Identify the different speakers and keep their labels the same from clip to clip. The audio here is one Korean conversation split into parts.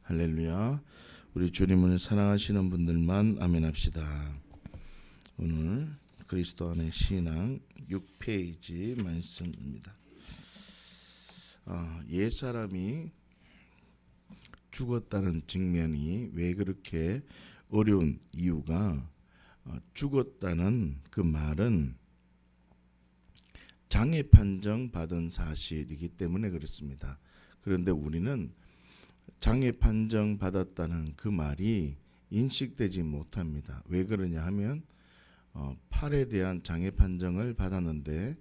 Speaker 1: 할렐루야. 우리 주님을 사랑하시는 분들만 아멘합시다. 오늘 그리스도 안의 신앙 6페이지 말씀입니다. 옛사람이 죽었다는 직면이 왜 그렇게 어려운 이유가 죽었다는 그 말은 장애 판정 받은 사실이기 때문에 그렇습니다. 그런데 우리는 장애 판정 받았다는 그 말이 인식되지 못합니다. 왜 그러냐 하면 팔에 대한 장애 판정을 받았는데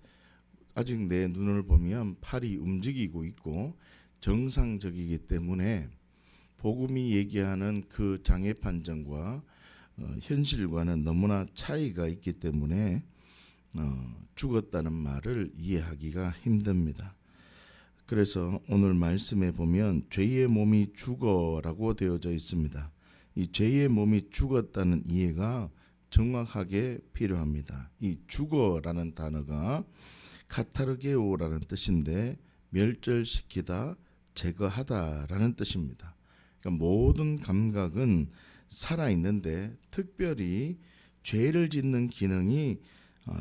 Speaker 1: 아직 내 눈을 보면 팔이 움직이고 있고 정상적이기 때문에 복음이 얘기하는 그 장애 판정과 현실과는 너무나 차이가 있기 때문에 죽었다는 말을 이해하기가 힘듭니다. 그래서 오늘 말씀에 보면 죄의 몸이 죽어라고 되어져 있습니다. 이 죄의 몸이 죽었다는 이해가 정확하게 필요합니다. 이 죽어라는 단어가 카타르게오라는 뜻인데 멸절시키다, 제거하다라는 뜻입니다. 그러니까 모든 감각은 살아있는데 특별히 죄를 짓는 기능이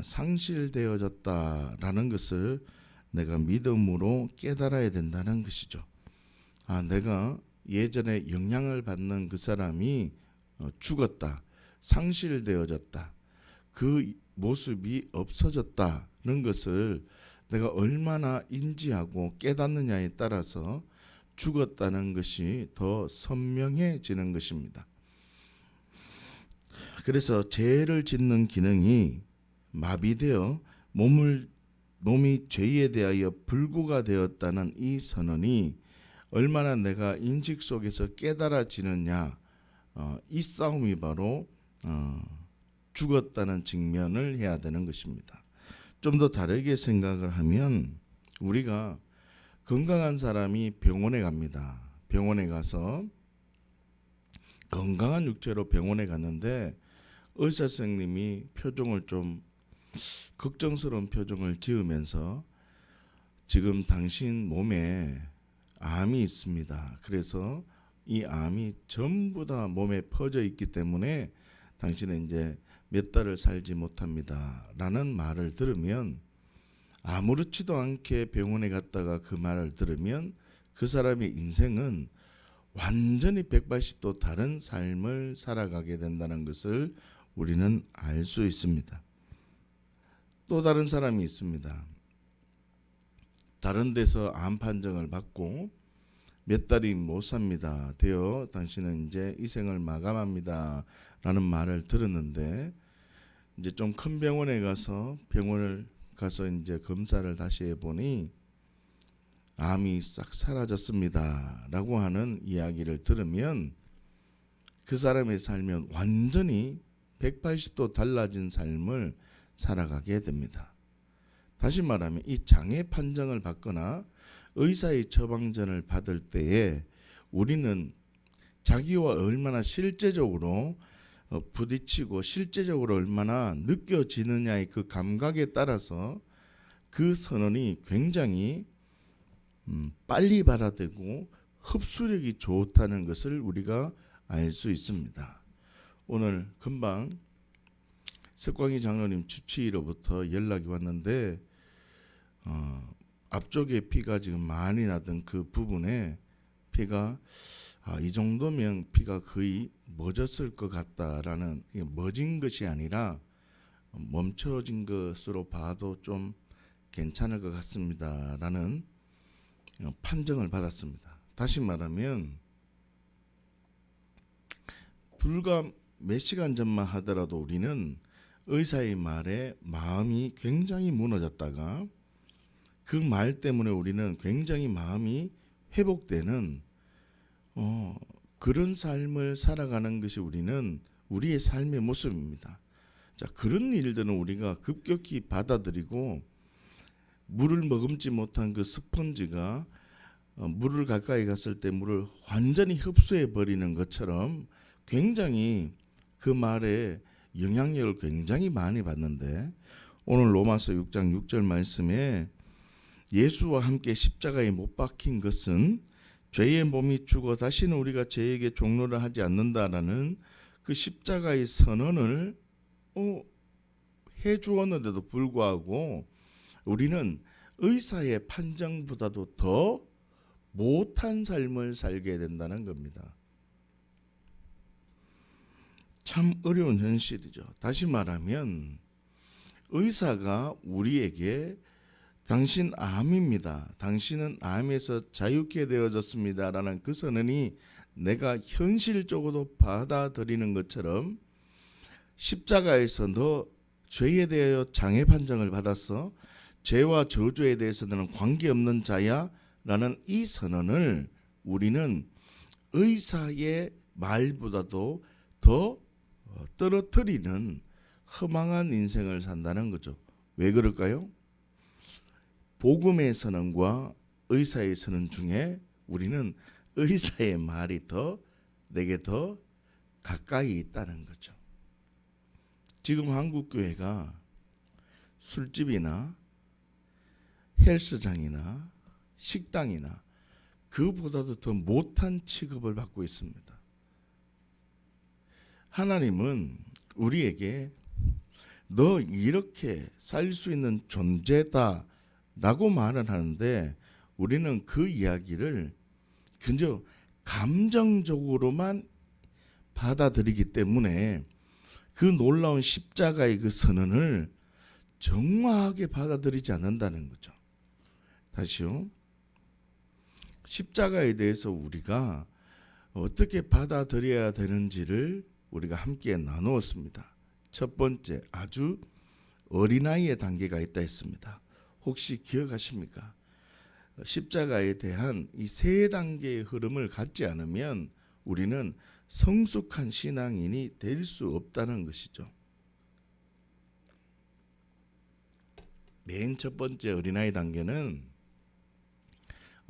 Speaker 1: 상실되어졌다라는 것을 내가 믿음으로 깨달아야 된다는 것이죠. 내가 예전에 영향을 받는 그 사람이 죽었다, 상실되어졌다, 그 모습이 없어졌다는 것을 내가 얼마나 인지하고 깨닫느냐에 따라서 죽었다는 것이 더 선명해지는 것입니다. 그래서 죄를 짓는 기능이 마비되어 몸이 죄에 대하여 불구가 되었다는 이 선언이 얼마나 내가 인식 속에서 깨달아지느냐, 이 싸움이 바로 죽었다는 직면을 해야 되는 것입니다. 좀 더 다르게 생각을 하면 우리가 건강한 사람이 병원에 갑니다. 병원에 가서 건강한 육체로 병원에 갔는데 의사 선생님이 표정을 좀 걱정스러운 표정을 지으면서 지금 당신 몸에 암이 있습니다. 그래서 이 암이 전부 다 몸에 퍼져 있기 때문에 당신은 이제 몇 달을 살지 못합니다. 라는 말을 들으면 아무렇지도 않게 병원에 갔다가 그 말을 들으면 그 사람의 인생은 완전히 180도 다른 삶을 살아가게 된다는 것을 우리는 알 수 있습니다. 또 다른 사람이 있습니다. 다른 데서 암 판정을 받고 몇 달이 못 삽니다. 되어 당신은 이제 이 생을 마감합니다. 라는 말을 들었는데 이제 좀 큰 병원에 가서 이제 검사를 다시 해보니 암이 싹 사라졌습니다. 라고 하는 이야기를 들으면 그 사람의 삶은 완전히 180도 달라진 삶을 살아가게 됩니다. 다시 말하면 이 장애 판정을 받거나 의사의 처방전을 받을 때에 우리는 자기와 얼마나 실제적으로 부딪히고 실제적으로 얼마나 느껴지느냐의 그 감각에 따라서 그 선언이 굉장히 빨리 받아들이고 흡수력이 좋다는 것을 우리가 알 수 있습니다. 오늘 금방 석광희 장로님 주치의로부터 연락이 왔는데 앞쪽에 피가 지금 많이 나던 그 부분에 피가 이 정도면 피가 거의 멎었을 것 같다라는, 멎은 것이 아니라 멈춰진 것으로 봐도 좀 괜찮을 것 같습니다 라는 판정을 받았습니다. 다시 말하면 불과 몇 시간 전만 하더라도 우리는 의사의 말에 마음이 굉장히 무너졌다가 그 말 때문에 우리는 굉장히 마음이 회복되는 그런 삶을 살아가는 것이 우리의 삶의 모습입니다. 자, 그런 일들은 우리가 급격히 받아들이고 물을 머금지 못한 그 스펀지가 물을 가까이 갔을 때 물을 완전히 흡수해 버리는 것처럼 굉장히 그 말에 영향력을 굉장히 많이 받는데 오늘 로마서 6장 6절 말씀에 예수와 함께 십자가에 못 박힌 것은 죄의 몸이 죽어 다시는 우리가 죄에게 종로를 하지 않는다라는 그 십자가의 선언을 해 주었는데도 불구하고 우리는 의사의 판정보다도 더 못한 삶을 살게 된다는 겁니다. 참 어려운 현실이죠. 다시 말하면 의사가 우리에게 당신 암입니다. 당신은 암에서 자유케 되어졌습니다. 라는 그 선언이 내가 현실적으로 받아들이는 것처럼 십자가에서 너 죄에 대하여 장애 판정을 받았어. 죄와 저주에 대해서 너는 관계없는 자야. 라는 이 선언을 우리는 의사의 말보다도 더 떨어뜨리는 허망한 인생을 산다는 거죠. 왜 그럴까요? 복음의 선언과 의사의 선언 중에 우리는 의사의 말이 내게 더 가까이 있다는 거죠. 지금 한국 교회가 술집이나 헬스장이나 식당이나 그보다도 더 못한 취급을 받고 있습니다. 하나님은 우리에게 너 이렇게 살 수 있는 존재다 라고 말을 하는데 우리는 그 이야기를 그저 감정적으로만 받아들이기 때문에 그 놀라운 십자가의 그 선언을 정확하게 받아들이지 않는다는 거죠. 다시요. 십자가에 대해서 우리가 어떻게 받아들여야 되는지를 우리가 함께 나누었습니다. 첫 번째, 아주 어린아이의 단계가 있다 했습니다. 혹시 기억하십니까? 십자가에 대한 이 세 단계의 흐름을 갖지 않으면 우리는 성숙한 신앙인이 될 수 없다는 것이죠. 맨 첫 번째 어린아이 단계는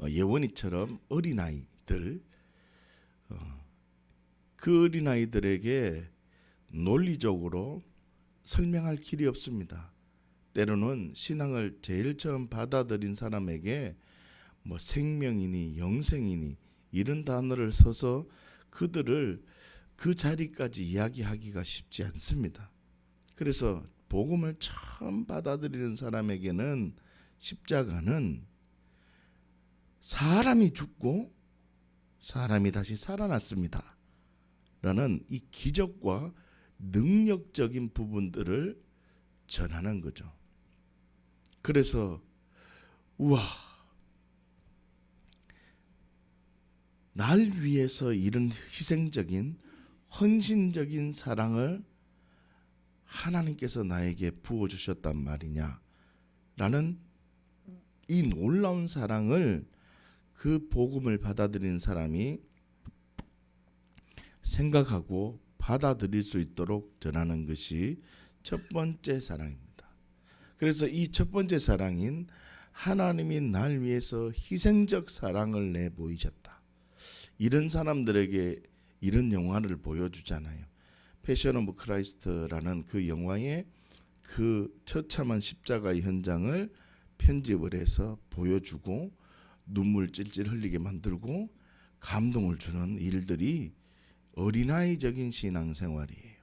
Speaker 1: 예원이처럼 어린아이들, 그 어린아이들에게 논리적으로 설명할 길이 없습니다. 때로는 신앙을 제일 처음 받아들인 사람에게 뭐 생명이니 영생이니 이런 단어를 써서 그들을 그 자리까지 이야기하기가 쉽지 않습니다. 그래서 복음을 처음 받아들이는 사람에게는 십자가는 사람이 죽고 사람이 다시 살아났습니다 라는 이 기적과 능력적인 부분들을 전하는 거죠. 그래서 우와, 날 위해서 이런 희생적인 헌신적인 사랑을 하나님께서 나에게 부어주셨단 말이냐 라는 이 놀라운 사랑을 그 복음을 받아들이는 사람이 생각하고 받아들일 수 있도록 전하는 것이 첫 번째 사랑입니다. 그래서 이 첫 번째 사랑인 하나님이 날 위해서 희생적 사랑을 내보이셨다. 이런 사람들에게 이런 영화를 보여주잖아요. 패션 오브 크라이스트라는 그 영화의 그 처참한 십자가의 현장을 편집을 해서 보여주고 눈물 찔찔 흘리게 만들고 감동을 주는 일들이 어린아이적인 신앙생활이에요.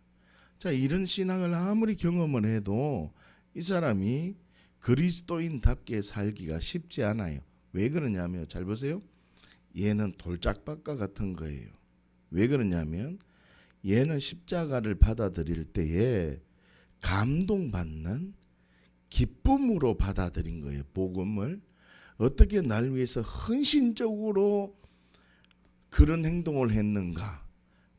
Speaker 1: 자, 이런 신앙을 아무리 경험을 해도 이 사람이 그리스도인답게 살기가 쉽지 않아요. 왜 그러냐면 잘 보세요. 얘는 돌짝박과 같은 거예요. 왜 그러냐면 얘는 십자가를 받아들일 때에 감동받는 기쁨으로 받아들인 거예요. 복음을 어떻게 날 위해서 헌신적으로 그런 행동을 했는가.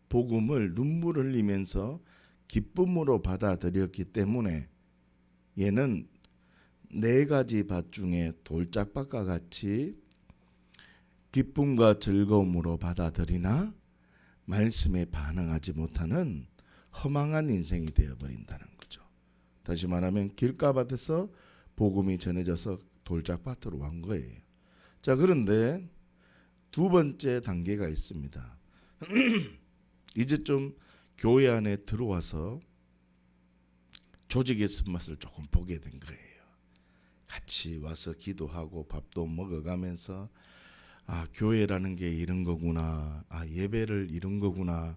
Speaker 1: 복음을 눈물 흘리면서 기쁨으로 받아들였기 때문에 얘는 네 가지 밭 중에 돌짝밭과 같이 기쁨과 즐거움으로 받아들이나 말씀에 반응하지 못하는 허망한 인생이 되어버린다는 거죠. 다시 말하면 길가밭에서 복음이 전해져서 돌짝밭으로 간 거예요. 자, 그런데 두 번째 단계가 있습니다. 이제 좀 교회 안에 들어와서 조직의 손맛을 조금 보게 된 거예요. 같이 와서 기도하고 밥도 먹어가면서 교회라는 게 이런 거구나. 예배를 이런 거구나.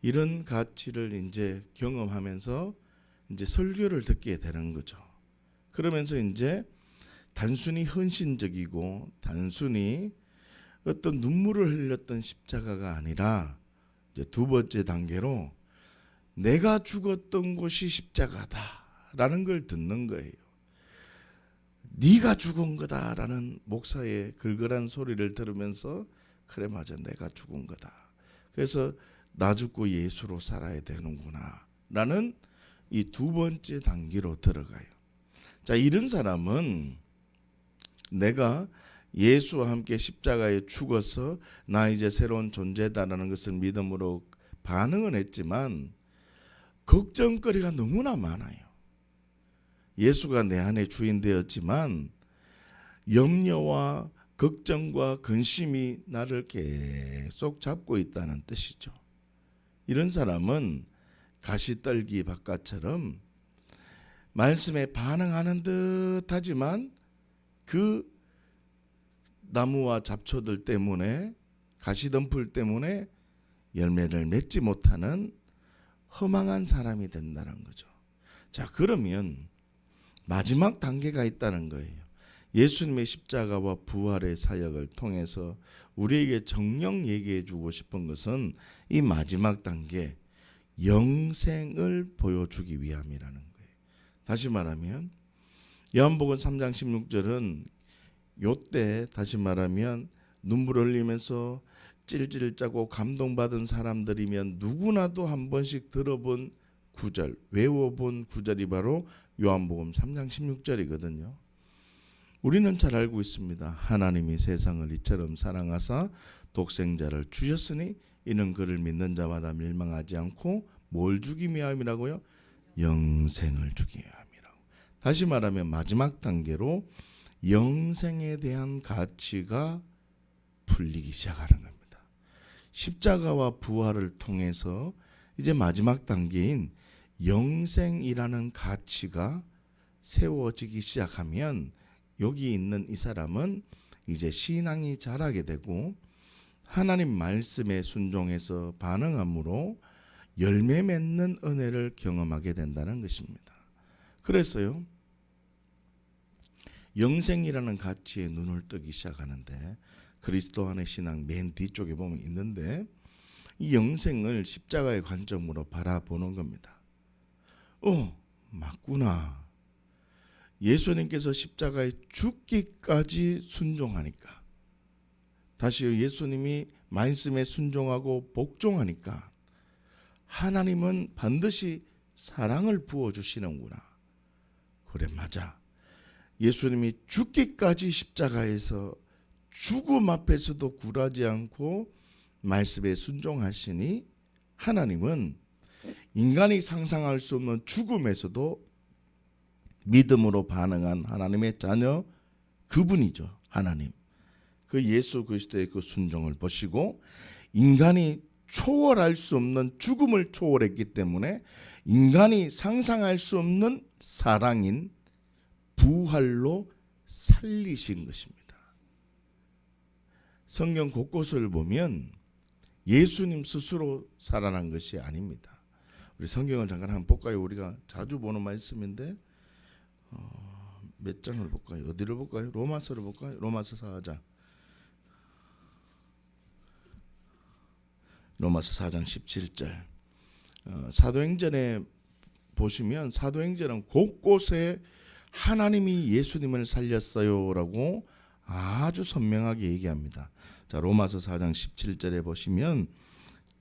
Speaker 1: 이런 가치를 이제 경험하면서 이제 설교를 듣게 되는 거죠. 그러면서 이제 단순히 헌신적이고 단순히 어떤 눈물을 흘렸던 십자가가 아니라 이제 두 번째 단계로 내가 죽었던 곳이 십자가다라는 걸 듣는 거예요. 네가 죽은 거다라는 목사의 글글한 소리를 들으면서 그래 맞아 내가 죽은 거다. 그래서 나 죽고 예수로 살아야 되는구나 라는 이 두 번째 단계로 들어가요. 자, 이런 사람은 내가 예수와 함께 십자가에 죽어서 나 이제 새로운 존재다라는 것을 믿음으로 반응은 했지만 걱정거리가 너무나 많아요. 예수가 내 안에 주인 되었지만 염려와 걱정과 근심이 나를 계속 잡고 있다는 뜻이죠. 이런 사람은 가시떨기 바깥처럼 말씀에 반응하는 듯 하지만 그 나무와 잡초들 때문에 가시덤불 때문에 열매를 맺지 못하는 허망한 사람이 된다는 거죠. 자, 그러면 마지막 단계가 있다는 거예요. 예수님의 십자가와 부활의 사역을 통해서 우리에게 정녕 얘기해 주고 싶은 것은 이 마지막 단계 영생을 보여주기 위함이라는 거예요. 다시 말하면 요한복음 3장 16절은 요때 다시 말하면 눈물을 흘리면서 찔찔 짜고 감동받은 사람들이면 누구나도 한 번씩 들어본 구절, 외워본 구절이 바로 요한복음 3장 16절이거든요. 우리는 잘 알고 있습니다. 하나님이 세상을 이처럼 사랑하사 독생자를 주셨으니 이는 그를 믿는 자마다 멸망하지 않고 뭘 주기 위함이라고요? 영생을 주기 위함이라고. 다시 말하면 마지막 단계로 영생에 대한 가치가 풀리기 시작하는 겁니다. 십자가와 부활을 통해서 이제 마지막 단계인 영생이라는 가치가 세워지기 시작하면 여기 있는 이 사람은 이제 신앙이 자라게 되고 하나님 말씀에 순종해서 반응함으로 열매 맺는 은혜를 경험하게 된다는 것입니다. 그래서요, 영생이라는 가치에 눈을 뜨기 시작하는데 그리스도 안의 신앙 맨 뒤쪽에 보면 있는데 이 영생을 십자가의 관점으로 바라보는 겁니다. 맞구나. 예수님께서 십자가에 죽기까지 순종하니까, 다시 예수님이 말씀에 순종하고 복종하니까 하나님은 반드시 사랑을 부어주시는구나. 그래 맞아. 예수님이 죽기까지 십자가에서 죽음 앞에서도 굴하지 않고 말씀에 순종하시니 하나님은 인간이 상상할 수 없는 죽음에서도 믿음으로 반응한 하나님의 자녀, 그분이죠. 하나님. 그 예수 그리스도의 그 순종을 보시고 인간이 초월할 수 없는 죽음을 초월했기 때문에 인간이 상상할 수 없는 사랑인 부활로 살리신 것입니다. 성경 곳곳을 보면 예수님 스스로 살아난 것이 아닙니다. 우리 성경을 잠깐 한번 볼까요? 우리가 자주 보는 말씀인데 몇 장을 볼까요? 어디를 볼까요? 로마서를 볼까요? 로마서 4장. 로마서 4장 17절. 사도행전에 보시면 사도행전은 곳곳에 하나님이 예수님을 살렸어요라고 아주 선명하게 얘기합니다. 자, 로마서 4장 17절에 보시면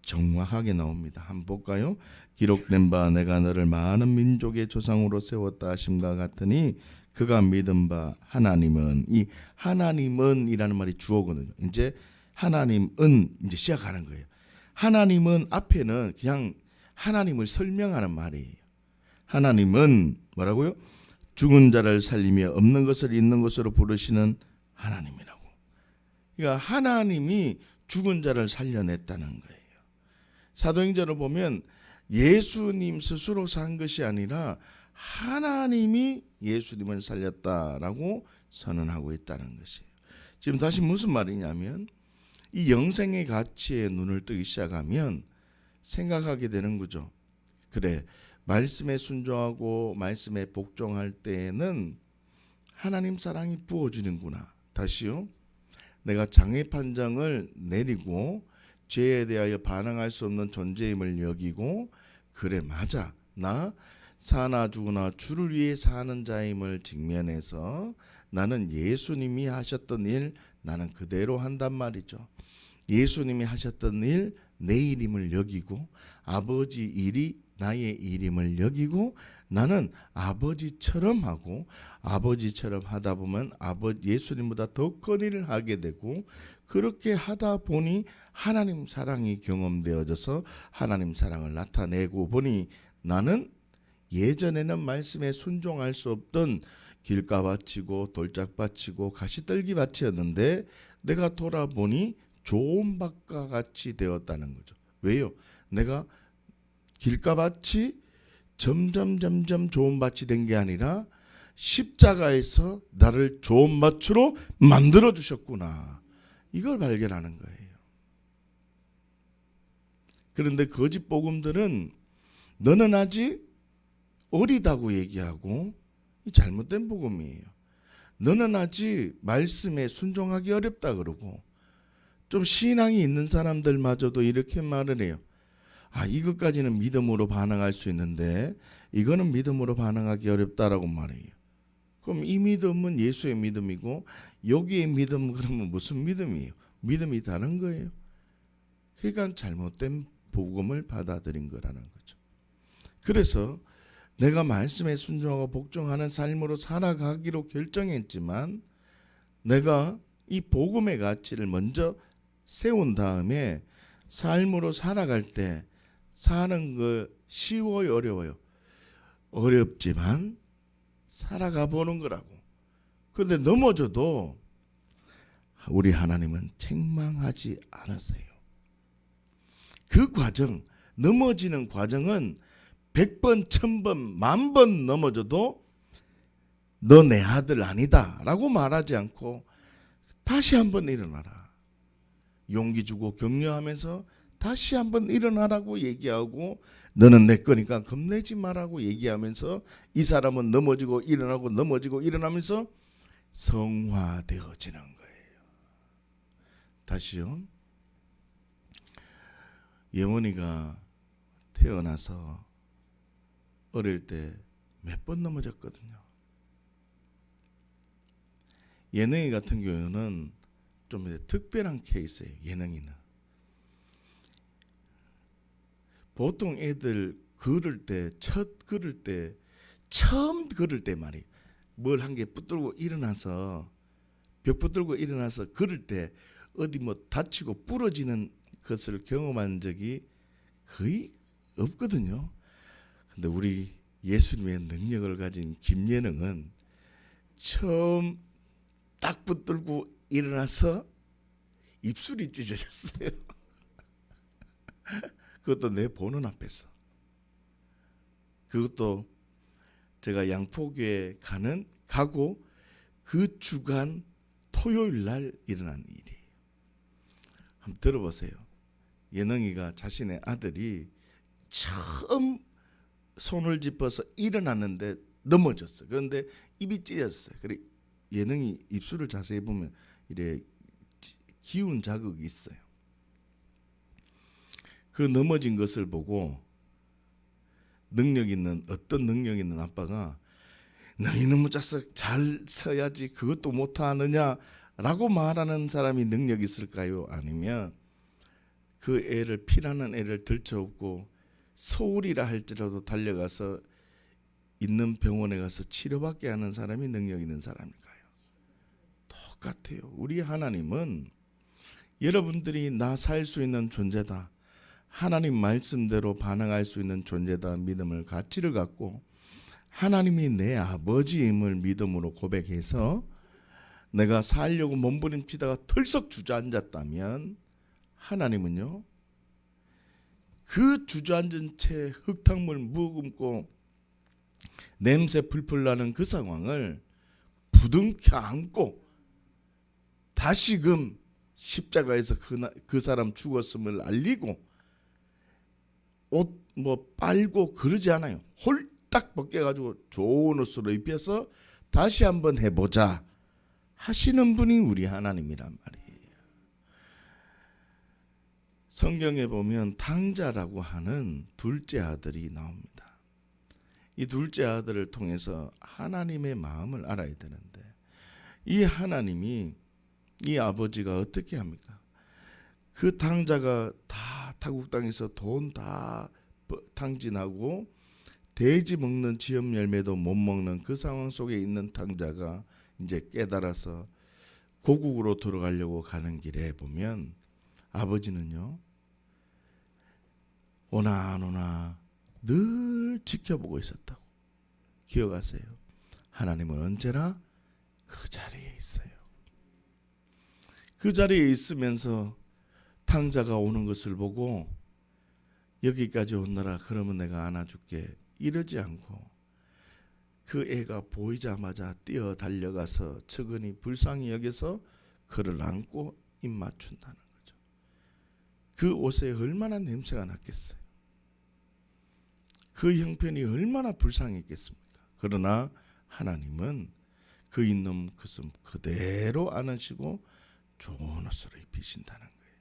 Speaker 1: 정확하게 나옵니다. 한번 볼까요? 기록된 바 내가 너를 많은 민족의 조상으로 세웠다 하심과 같으니 그가 믿은 바 하나님은, 이 하나님은 이라는 말이 주어거든요. 이제 하나님은 이제 시작하는 거예요. 하나님은 앞에는 그냥 하나님을 설명하는 말이에요. 하나님은 뭐라고요? 죽은 자를 살리며 없는 것을 있는 것으로 부르시는 하나님이라고. 그러니까 하나님이 죽은 자를 살려냈다는 거예요. 사도행전을 보면 예수님 스스로 산 것이 아니라 하나님이 예수님을 살렸다라고 선언하고 있다는 것이에요. 지금 다시 무슨 말이냐면 이 영생의 가치에 눈을 뜨기 시작하면 생각하게 되는 거죠. 그래, 말씀에 순종하고 말씀에 복종할 때에는 하나님 사랑이 부어지는구나. 다시요. 내가 장애 판정을 내리고 죄에 대하여 반항할 수 없는 존재임을 여기고 그래 맞아. 나 사나 죽으나 주를 위해 사는 자임을 직면해서 나는 예수님이 하셨던 일 나는 그대로 한단 말이죠. 예수님이 하셨던 일 내 일임을 여기고 아버지 일이 나의 일임을 여기고 나는 아버지처럼 하고 아버지처럼 하다 보면 예수님보다 더 큰 일을 하게 되고 그렇게 하다 보니 하나님 사랑이 경험되어져서 하나님 사랑을 나타내고 보니 나는 예전에는 말씀에 순종할 수 없던 길가밭이고 돌짝밭이고 가시떨기밭이었는데 내가 돌아보니 좋은 밭과 같이 되었다는 거죠. 왜요? 내가 길가밭이 점점 좋은 밭이 된 게 아니라 십자가에서 나를 좋은 밭으로 만들어 주셨구나. 이걸 발견하는 거예요. 그런데 거짓 복음들은 너는 아직 어리다고 얘기하고 이 잘못된 복음이에요. 너는 아직 말씀에 순종하기 어렵다 그러고 좀 신앙이 있는 사람들마저도 이렇게 말을 해요. 이것까지는 믿음으로 반응할 수 있는데 이거는 믿음으로 반응하기 어렵다라고 말해요. 그럼 이 믿음은 예수의 믿음이고 여기의 믿음은 그러면 무슨 믿음이에요? 믿음이 다른 거예요. 그러니까 잘못된 복음을 받아들인 거라는 거죠. 그래서 내가 말씀에 순종하고 복종하는 삶으로 살아가기로 결정했지만 내가 이 복음의 가치를 먼저 세운 다음에 삶으로 살아갈 때 사는 거 쉬워요, 어려워요? 어렵지만 살아가 보는 거라고. 그런데 넘어져도 우리 하나님은 책망하지 않았어요. 그 과정, 넘어지는 과정은 100번, 1000번, 10,000번 넘어져도 너 내 아들 아니다 라고 말하지 않고 다시 한번 일어나라. 용기 주고 격려하면서 다시 한번 일어나라고 얘기하고 너는 내 거니까 겁내지 마라고 얘기하면서 이 사람은 넘어지고 일어나고 넘어지고 일어나면서 성화되어지는 거예요. 다시요. 예원이가 태어나서 어릴 때 몇 번 넘어졌거든요. 예능이 같은 경우는 좀 특별한 케이스예요. 예능이는 보통 애들 걸을 때 처음 걸을 때 말이에요. 뭘 한 개 붙들고 일어나서 벽 붙들고 일어나서 걸을 때 어디 뭐 다치고 부러지는 것을 경험한 적이 거의 없거든요. 근데 우리 예수님의 능력을 가진 김예능은 처음 딱 붙들고 일어나서 입술이 찢어졌어요. 그것도 내 보는 앞에서. 그것도 제가 양포교에 가고 그 주간 토요일 날 일어난 일이에요. 한번 들어보세요. 예능이가 자신의 아들이 처음 손을 짚어서 일어났는데 넘어졌어요. 그런데 입이 찢어졌어요. 그래 예능이 입술을 자세히 보면 이래 기운 자국이 있어요. 그 넘어진 것을 보고 어떤 능력 있는 아빠가 너희 너무 짜서 잘 서야지 그것도 못하느냐라고 말하는 사람이 능력이 있을까요? 아니면 그 애를 피나는 애를 들쳐업고 소울이라 할지라도 달려가서 있는 병원에 가서 치료받게 하는 사람이 능력 있는 사람일까요? 똑같아요. 우리 하나님은 여러분들이 나 살 수 있는 존재다. 하나님 말씀대로 반응할 수 있는 존재다. 믿음을 가치를 갖고 하나님이 내 아버지임을 믿음으로 고백해서 내가 살려고 몸부림치다가 털썩 주저앉았다면 하나님은요 그 주저앉은 채 흙탕물 머금고 냄새 풀풀 나는 그 상황을 부둥켜 안고 다시금 십자가에서 그 사람 죽었음을 알리고 옷 뭐 빨고 그러지 않아요. 홀딱 벗겨가지고 좋은 옷으로 입혀서 다시 한번 해보자 하시는 분이 우리 하나님이란 말이에요. 성경에 보면 탕자라고 하는 둘째 아들이 나옵니다. 이 둘째 아들을 통해서 하나님의 마음을 알아야 되는데 이 하나님이 이 아버지가 어떻게 합니까? 그 탕자가 다 타국 땅에서 돈 다 탕진하고 돼지 먹는 지엽 열매도 못 먹는 그 상황 속에 있는 탕자가 이제 깨달아서 고국으로 들어가려고 가는 길에 보면 아버지는요 오나 안 오나 늘 지켜보고 있었다고 기억하세요. 하나님은 언제나 그 자리에 있어요. 그 자리에 있으면서 탕자가 오는 것을 보고 여기까지 온너라 그러면 내가 안아줄게 이러지 않고 그 애가 보이자마자 뛰어 달려가서 측은히 불쌍히 여겨서 그를 안고 입 맞춘다는 거죠. 그 옷에 얼마나 냄새가 났겠어요. 그 형편이 얼마나 불쌍했겠습니까? 그러나 하나님은 그 있는 것은 그대로 안으시고 좋은 옷으로 입히신다는 거예요.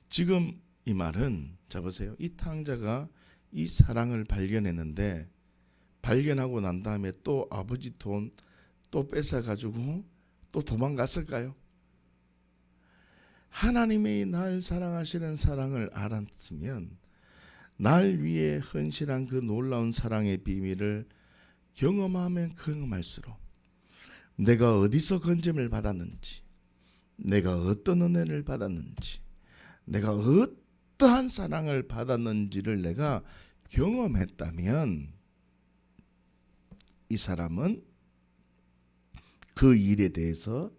Speaker 1: 지금 이 말은 자 보세요. 이 탕자가 이 사랑을 발견했는데 발견하고 난 다음에 또 아버지 돈 또 뺏어가지고 또 도망갔을까요? 하나님이 날 사랑하시는 사랑을 알았으면 날 위해 헌신한 그 놀라운 사랑의 비밀을 경험하면 경험할수록 내가 어디서 건짐을 받았는지 내가 어떤 은혜를 받았는지 내가 어떠한 사랑을 받았는지를 내가 경험했다면 이 사람은 그 일에 대해서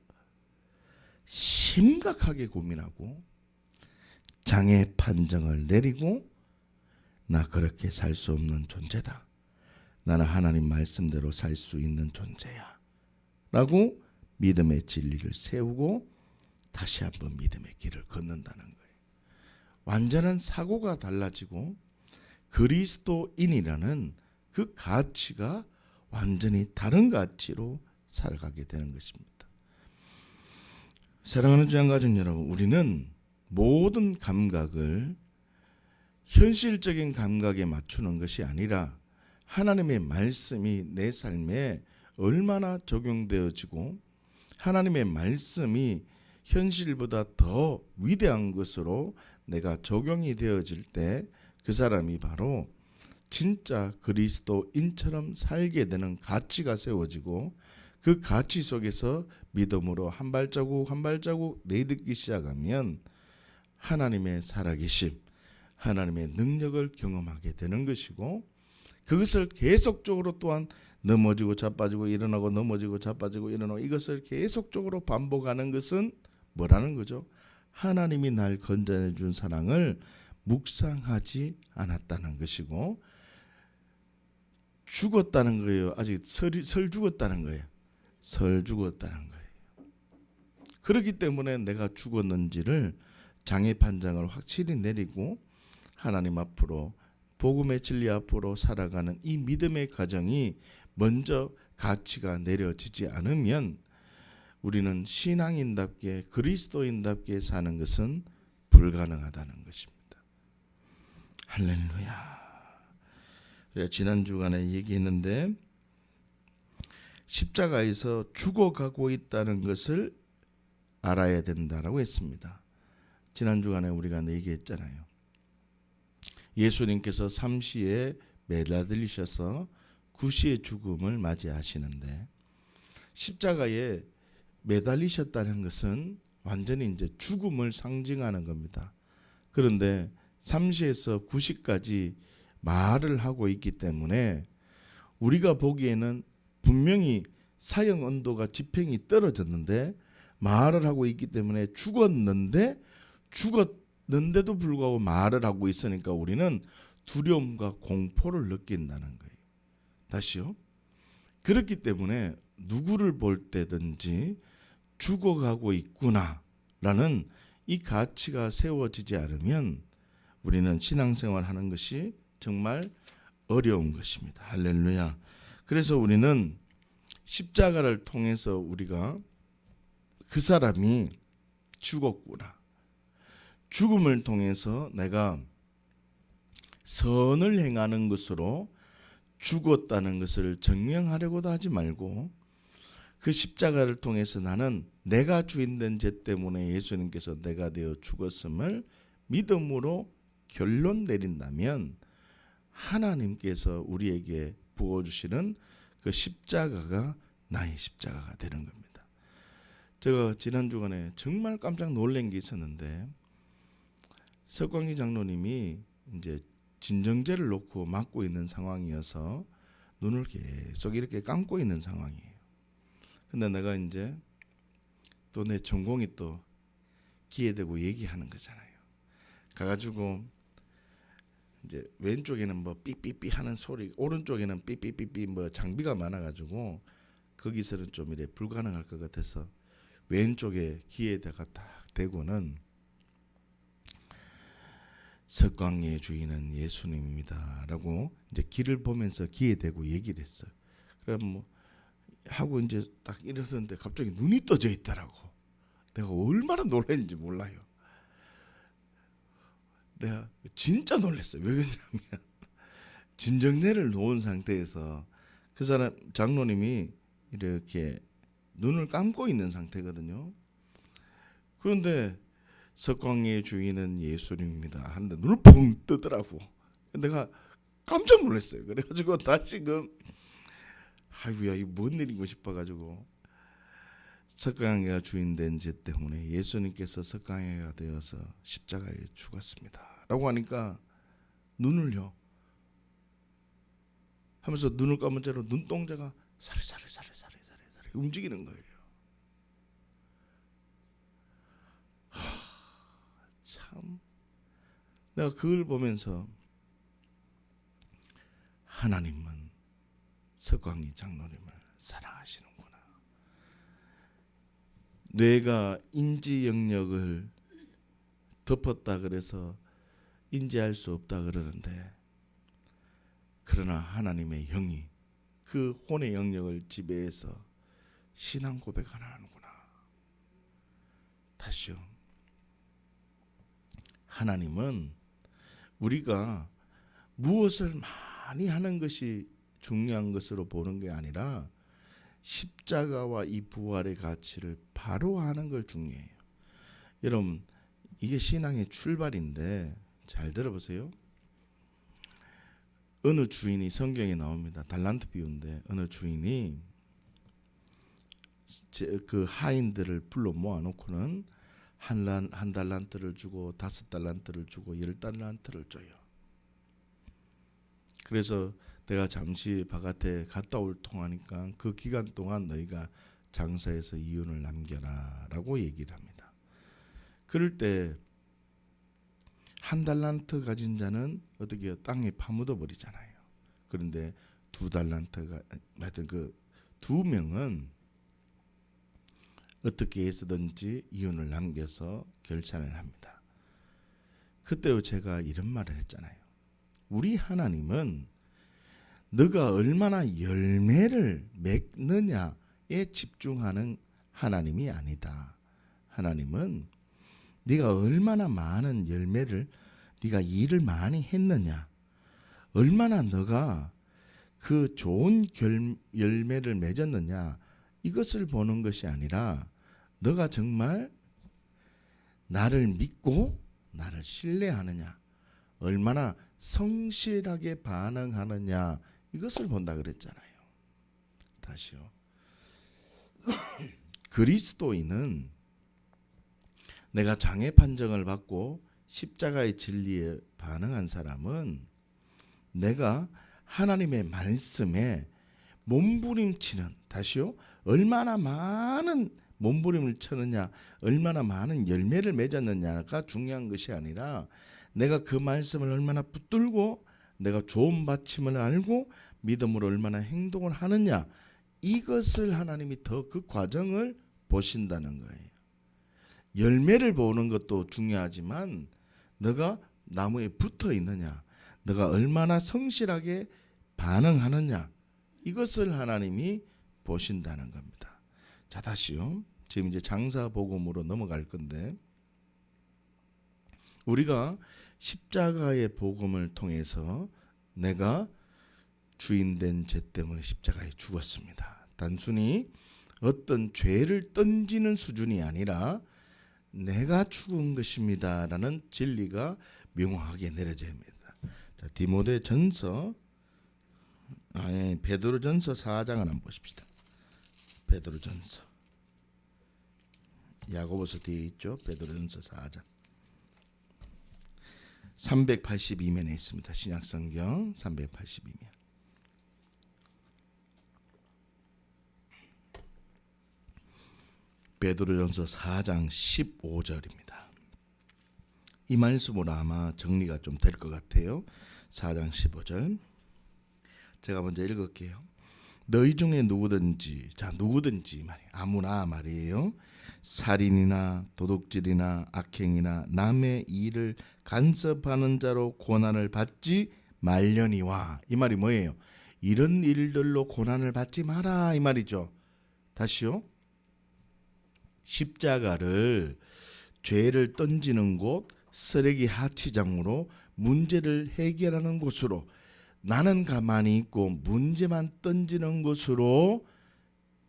Speaker 1: 심각하게 고민하고 장애 판정을 내리고 나 그렇게 살 수 없는 존재다. 나는 하나님 말씀대로 살 수 있는 존재야. 라고 믿음의 진리를 세우고 다시 한번 믿음의 길을 걷는다는 거예요. 완전한 사고가 달라지고 그리스도인이라는 그 가치가 완전히 다른 가치로 살아가게 되는 것입니다. 사랑하는 주양가족 여러분, 우리는 모든 감각을 현실적인 감각에 맞추는 것이 아니라 하나님의 말씀이 내 삶에 얼마나 적용되어지고 하나님의 말씀이 현실보다 더 위대한 것으로 내가 적용이 되어질 때 그 사람이 바로 진짜 그리스도인처럼 살게 되는 가치가 세워지고 그 가치 속에서 믿음으로 한 발자국 한 발자국 내딛기 시작하면 하나님의 살아계심, 하나님의 능력을 경험하게 되는 것이고 그것을 계속적으로 또한 넘어지고 자빠지고 일어나고 넘어지고 자빠지고 일어나고 이것을 계속적으로 반복하는 것은 뭐라는 거죠? 하나님이 날 건져내 준 사랑을 묵상하지 않았다는 것이고 죽었다는 거예요. 아직 설 죽었다는 거예요. 설 죽었다는 거예요. 그렇기 때문에 내가 죽었는지를 장애 판정을 확실히 내리고 하나님 앞으로 복음의 진리 앞으로 살아가는 이 믿음의 과정이 먼저 가치가 내려지지 않으면 우리는 신앙인답게 그리스도인답게 사는 것은 불가능하다는 것입니다. 할렐루야. 우리가 지난 주간에 얘기했는데 십자가에서 죽어가고 있다는 것을 알아야 된다라고 했습니다. 지난 주간에 우리가 얘기했잖아요. 예수님께서 삼시에 매달리셔서 구시의 죽음을 맞이하시는데 십자가에 매달리셨다는 것은 완전히 이제 죽음을 상징하는 겁니다. 그런데 삼시에서 구시까지 말을 하고 있기 때문에 우리가 보기에는 분명히 사형 언도가 집행이 떨어졌는데 말을 하고 있기 때문에 죽었는데도 불구하고 말을 하고 있으니까 우리는 두려움과 공포를 느낀다는 거예요. 다시요. 그렇기 때문에 누구를 볼 때든지 죽어가고 있구나라는 이 가치가 세워지지 않으면 우리는 신앙생활 하는 것이 정말 어려운 것입니다. 할렐루야. 그래서 우리는 십자가를 통해서 우리가 그 사람이 죽었구나, 죽음을 통해서 내가 선을 행하는 것으로 죽었다는 것을 증명하려고도 하지 말고, 그 십자가를 통해서 나는 내가 주인된 죄 때문에 예수님께서 내가 되어 죽었음을 믿음으로 결론 내린다면 하나님께서 우리에게 부어주시는 그 십자가가 나의 십자가가 되는 겁니다. 제가 지난 주간에 정말 깜짝 놀란 게 있었는데, 석광희 장로님이 이제 진정제를 놓고 맞고 있는 상황이어서 눈을 계속 이렇게 감고 있는 상황이에요. 근데 내가 이제 또 내 전공이 또 귀에 대고 얘기하는 거잖아요. 가가지고 이제 왼쪽에는 뭐 삐삐삐 하는 소리, 오른쪽에는 삐삐삐삐 뭐 장비가 많아가지고 거기서는 좀 이래 불가능할 것 같아서 왼쪽에 귀에다가 딱 대고는 석광의 주인은 예수님입니다라고 이제 귀를 보면서 귀에 대고 얘기를 했어요. 그럼 뭐 하고 이제 딱 이러는데 갑자기 눈이 떠져 있더라고. 내가 얼마나 놀랐는지 몰라요. 내가 진짜 놀랐어요. 왜 그러냐면 진정제를 놓은 상태에서 그 사람 장로님이 이렇게 눈을 감고 있는 상태거든요. 그런데 석광의 주인은 예수님입니다 하는데 눈을 펑 뜨더라고. 내가 깜짝 놀랐어요. 그래가지고 다시금 아이고야 이거 뭔 일인가 싶어가지고, 석강회가 주인된 죄 때문에 예수님께서 석강회가 되어서 십자가에 죽었습니다 라고 하니까 눈을요 하면서 눈을 감은 채로 눈동자가 사리사리 움직이는 거예요. 참 내가 그걸 보면서 하나님은 석광희 장로님을 사랑하시는구나. 뇌가 인지 영역을 덮었다 그래서 인지할 수 없다 그러는데, 그러나 하나님의 영이 그 혼의 영역을 지배해서 신앙 고백 하나 하는구나. 다시요. 하나님은 우리가 무엇을 많이 하는 것이 중요한 것으로 보는 게 아니라 십자가와 이 부활의 가치를 바로 아는 걸 중요해요. 여러분, 이게 신앙의 출발인데 잘 들어보세요. 어느 주인이, 성경에 나옵니다. 달란트 비유인데, 어느 주인이 그 하인들을 불러 모아놓고는 한 달란트를 주고 5달란트를 주고 10달란트를 줘요. 그래서 내가 잠시 바깥에 갔다 올 통하니까 그 기간 동안 너희가 장사해서 이윤을 남겨라 라고 얘기를 합니다. 그럴 때 한 달란트 가진 자는 어떻게 해요? 땅에 파묻어 버리잖아요. 그런데 2달란트가, 하여튼 그 2명은 어떻게 해서든지 이윤을 남겨서 결산을 합니다. 그때 제가 이런 말을 했잖아요. 우리 하나님은 너가 얼마나 열매를 맺느냐에 집중하는 하나님이 아니다. 하나님은 네가 얼마나 많은 열매를, 네가 일을 많이 했느냐, 얼마나 너가 그 좋은 열매를 맺었느냐, 이것을 보는 것이 아니라 너가 정말 나를 믿고 나를 신뢰하느냐, 얼마나 성실하게 반응하느냐, 이것을 본다 그랬잖아요. 다시요. 그리스도인은 내가 장애 판정을 받고 십자가의 진리에 반응한 사람은 내가 하나님의 말씀에 몸부림치는, 다시요, 얼마나 많은 몸부림을 쳐느냐, 얼마나 많은 열매를 맺었느냐가 중요한 것이 아니라 내가 그 말씀을 얼마나 붙들고 내가 좋은 받침을 알고 믿음으로 얼마나 행동을 하느냐, 이것을 하나님이 더 그 과정을 보신다는 거예요. 열매를 보는 것도 중요하지만 너가 나무에 붙어 있느냐, 너가 얼마나 성실하게 반응하느냐, 이것을 하나님이 보신다는 겁니다. 자, 다시요. 지금 이제 장사 복음으로 넘어갈 건데, 우리가 십자가의 복음을 통해서 내가 주인된 죄 때문에 십자가에 죽었습니다. 단순히 어떤 죄를 던지는 수준이 아니라 내가 죽은 것입니다 라는 진리가 명확하게 내려져야 합니다. 자, 디모데전서, 베드로전서 4장을 한번 보십시다. 베드로전서, 야고보서 뒤에 있죠. 베드로전서 4장 382면에 있습니다. 신약성경 382면. 베드로전서 4장 15절입니다. 이 말씀으로 아마 정리가 좀 될 것 같아요. 4장 15절. 제가 먼저 읽을게요. 너희 중에 누구든지, 자, 누구든지 말이에요. 아무나 말이에요. 살인이나 도둑질이나 악행이나 남의 일을 간섭하는 자로 고난을 받지 말려니와. 이 말이 뭐예요? 이런 일들로 고난을 받지 마라, 이 말이죠. 다시요. 십자가를, 죄를 던지는 곳, 쓰레기 하치장으로 문제를 해결하는 곳으로, 나는 가만히 있고 문제만 던지는 것으로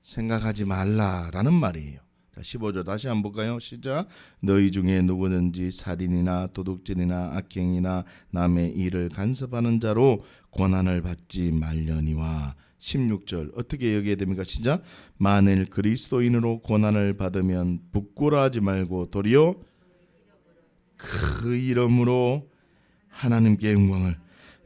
Speaker 1: 생각하지 말라라는 말이에요. 15절 다시 한번 볼까요? 시작. 너희 중에 누구든지 살인이나 도둑질이나 악행이나 남의 일을 간섭하는 자로 고난을 받지 말려니와. 16절 어떻게 여기에 됩니까? 시작. 만일 그리스도인으로 고난을 받으면 부끄러워하지 말고 도리어 그 이름으로 하나님께 영광을,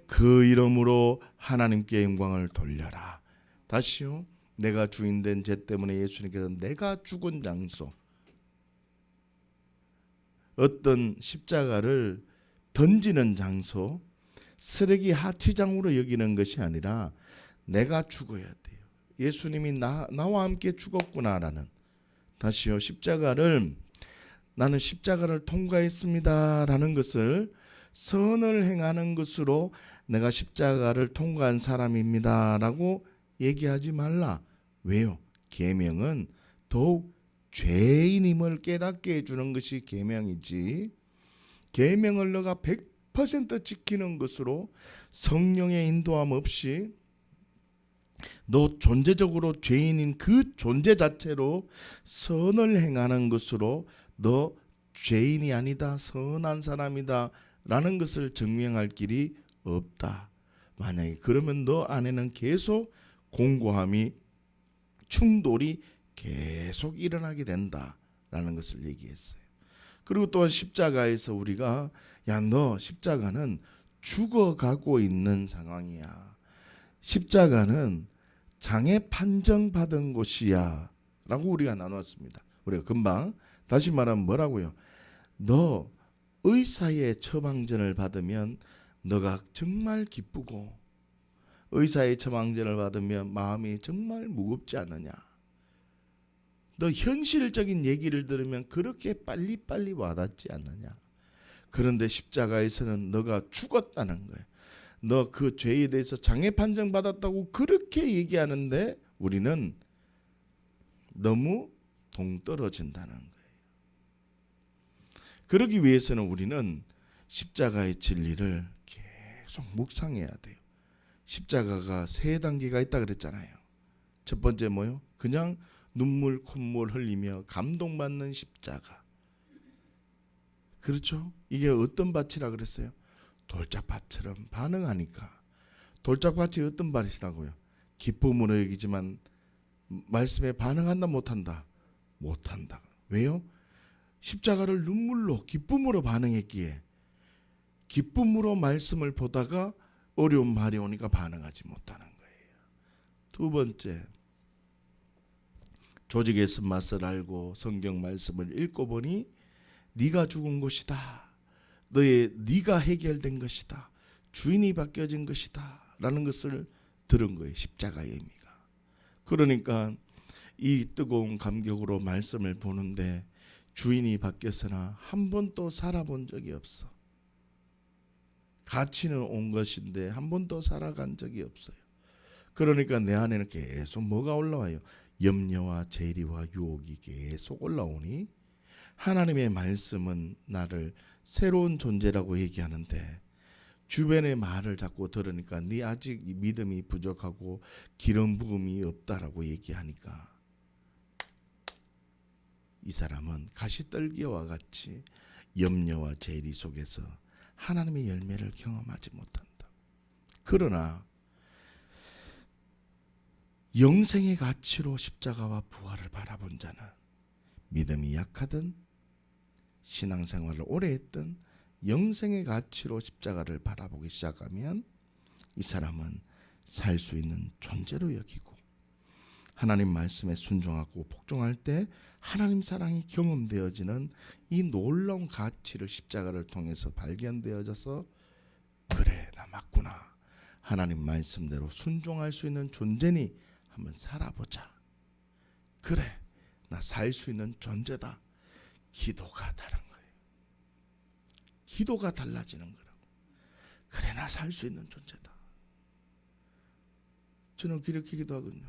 Speaker 1: 그 이름으로 하나님께 영광을 돌려라. 다시요. 내가 주인된 죄 때문에 예수님께서 내가 죽은 장소, 어떤 십자가를 던지는 장소, 쓰레기 하치장으로 여기는 것이 아니라 내가 죽어야 돼요. 예수님이 나와 함께 죽었구나라는. 다시요. 십자가를, 나는 십자가를 통과했습니다라는 것을 선을 행하는 것으로 내가 십자가를 통과한 사람입니다라고 얘기하지 말라. 왜요? 계명은 더욱 죄인임을 깨닫게 해주는 것이 계명이지, 계명을 너가 100% 지키는 것으로 성령의 인도함 없이 너 존재적으로 죄인인 그 존재 자체로 선을 행하는 것으로 너 죄인이 아니다, 선한 사람이다 라는 것을 증명할 길이 없다. 만약에 그러면 너 안에는 계속 공고함이, 충돌이 계속 일어나게 된다라는 것을 얘기했어요. 그리고 또한 십자가에서 우리가, 야, 너 십자가는 죽어가고 있는 상황이야, 십자가는 장애 판정받은 곳이야 라고 우리가 나눴습니다. 우리가 금방. 다시 말하면 뭐라고요? 너 의사의 처방전을 받으면 너가 정말 기쁘고, 의사의 처방전을 받으면 마음이 정말 무겁지 않느냐, 너 현실적인 얘기를 들으면 그렇게 빨리빨리 와닿지 않느냐. 그런데 십자가에서는 너가 죽었다는 거예요. 너 그 죄에 대해서 장애 판정 받았다고 그렇게 얘기하는데 우리는 너무 동떨어진다는 거예요. 그러기 위해서는 우리는 십자가의 진리를 계속 묵상해야 돼요. 십자가가 3단계가 있다 그랬잖아요. 첫 번째 뭐요? 그냥 눈물 콧물 흘리며 감동받는 십자가. 그렇죠? 이게 어떤 밭이라 그랬어요? 돌짝밭처럼 반응하니까. 돌짝밭이 어떤 밭이라고요? 기쁨으로 여기지만 말씀에 반응한다 못한다? 못한다. 왜요? 십자가를 눈물로, 기쁨으로 반응했기에, 기쁨으로 말씀을 보다가 어려운 말이 오니까 반응하지 못하는 거예요. 두 번째, 조직의 쓴맛을 알고 성경 말씀을 읽고 보니 네가 죽은 것이다, 네가 해결된 것이다, 주인이 바뀌어진 것이다 라는 것을 들은 거예요. 십자가의 의미가. 그러니까 이 뜨거운 감격으로 말씀을 보는데 주인이 바뀌었으나 한 번도 살아본 적이 없어. 가치는 온 것인데 한 번도 살아간 적이 없어요. 그러니까 내 안에는 계속 뭐가 올라와요? 염려와 재리와 유혹이 계속 올라오니 하나님의 말씀은 나를 새로운 존재라고 얘기하는데 주변의 말을 자꾸 들으니까 네 아직 믿음이 부족하고 기름 부음이 없다라고 얘기하니까 이 사람은 가시떨기와 같이 염려와 재리 속에서 하나님의 열매를 경험하지 못한다. 그러나 영생의 가치로 십자가와 부활을 바라본 자는 믿음이 약하든 신앙생활을 오래 했든 영생의 가치로 십자가를 바라보기 시작하면 이 사람은 살 수 있는 존재로 여기고 하나님 말씀에 순종하고 복종할 때 하나님 사랑이 경험되어지는 이 놀라운 가치를 십자가를 통해서 발견되어져서 그래 나 맞구나 하나님 말씀대로 순종할 수 있는 존재니 한번 살아보자. 그래 나 살 수 있는 존재다. 기도가 다른 거예요. 기도가 달라지는 거라고. 그래 나 살 수 있는 존재다. 저는 그렇게 기도하거든요.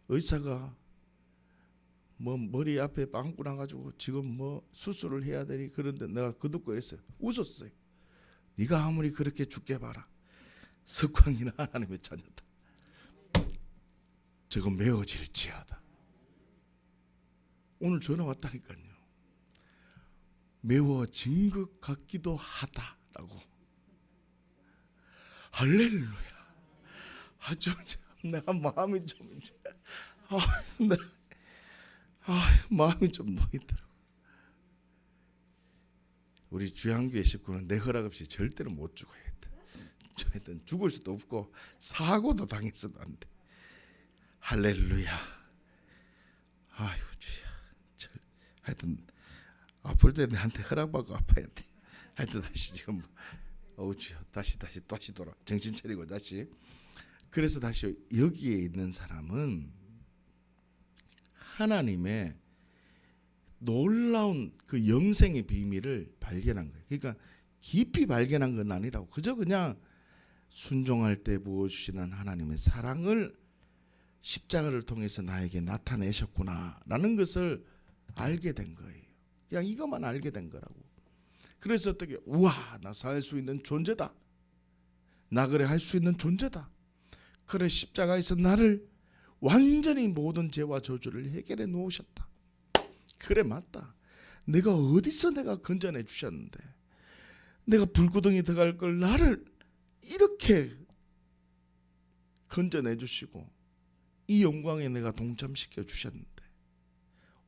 Speaker 1: 의사가 뭐 머리 앞에 빵꾸 나가지고 지금 뭐 수술을 해야 되니 그런데 내가 그 듣고 그랬어요. 웃었어요. 네가 아무리 그렇게 죽게 봐라. 석황이나 하나님의 자녀다. 저거 메어질지어다. 오늘 전화 왔다니까요. 메워진 것 같기도 하다라고. 할렐루야. 아주 내가 마음이 좀 이제 마음이 좀 놓이더라고. 우리 주양교회 식구는 내 허락 없이 절대로 못 죽어야 돼. 저희는 죽을 수도 없고 사고도 당했어도 안 돼. 할렐루야. 아유 주야. 하여튼 아플 때 내한테 허락받고 아파야 돼. 하여튼 다시 지금 주야. 다시 돌아. 정신 차리고 다시. 그래서 다시 여기에 있는 사람은 하나님의 놀라운 그 영생의 비밀을 발견한 거예요. 그러니까 깊이 발견한 건 아니라고. 그저 그냥 순종할 때 부어주시는 하나님의 사랑을 십자가를 통해서 나에게 나타내셨구나라는 것을 알게 된 거예요. 그냥 이것만 알게 된 거라고. 그래서 어떻게 우와 나 살 수 있는 존재다. 나 그래 할 수 있는 존재다. 그래 십자가에서 나를 완전히 모든 죄와 저주를 해결해 놓으셨다. 그래 맞다. 내가 어디서 내가 건져내 주셨는데 내가 불구덩이 들어갈 걸 나를 이렇게 건져내 주시고 이 영광에 내가 동참시켜 주셨는데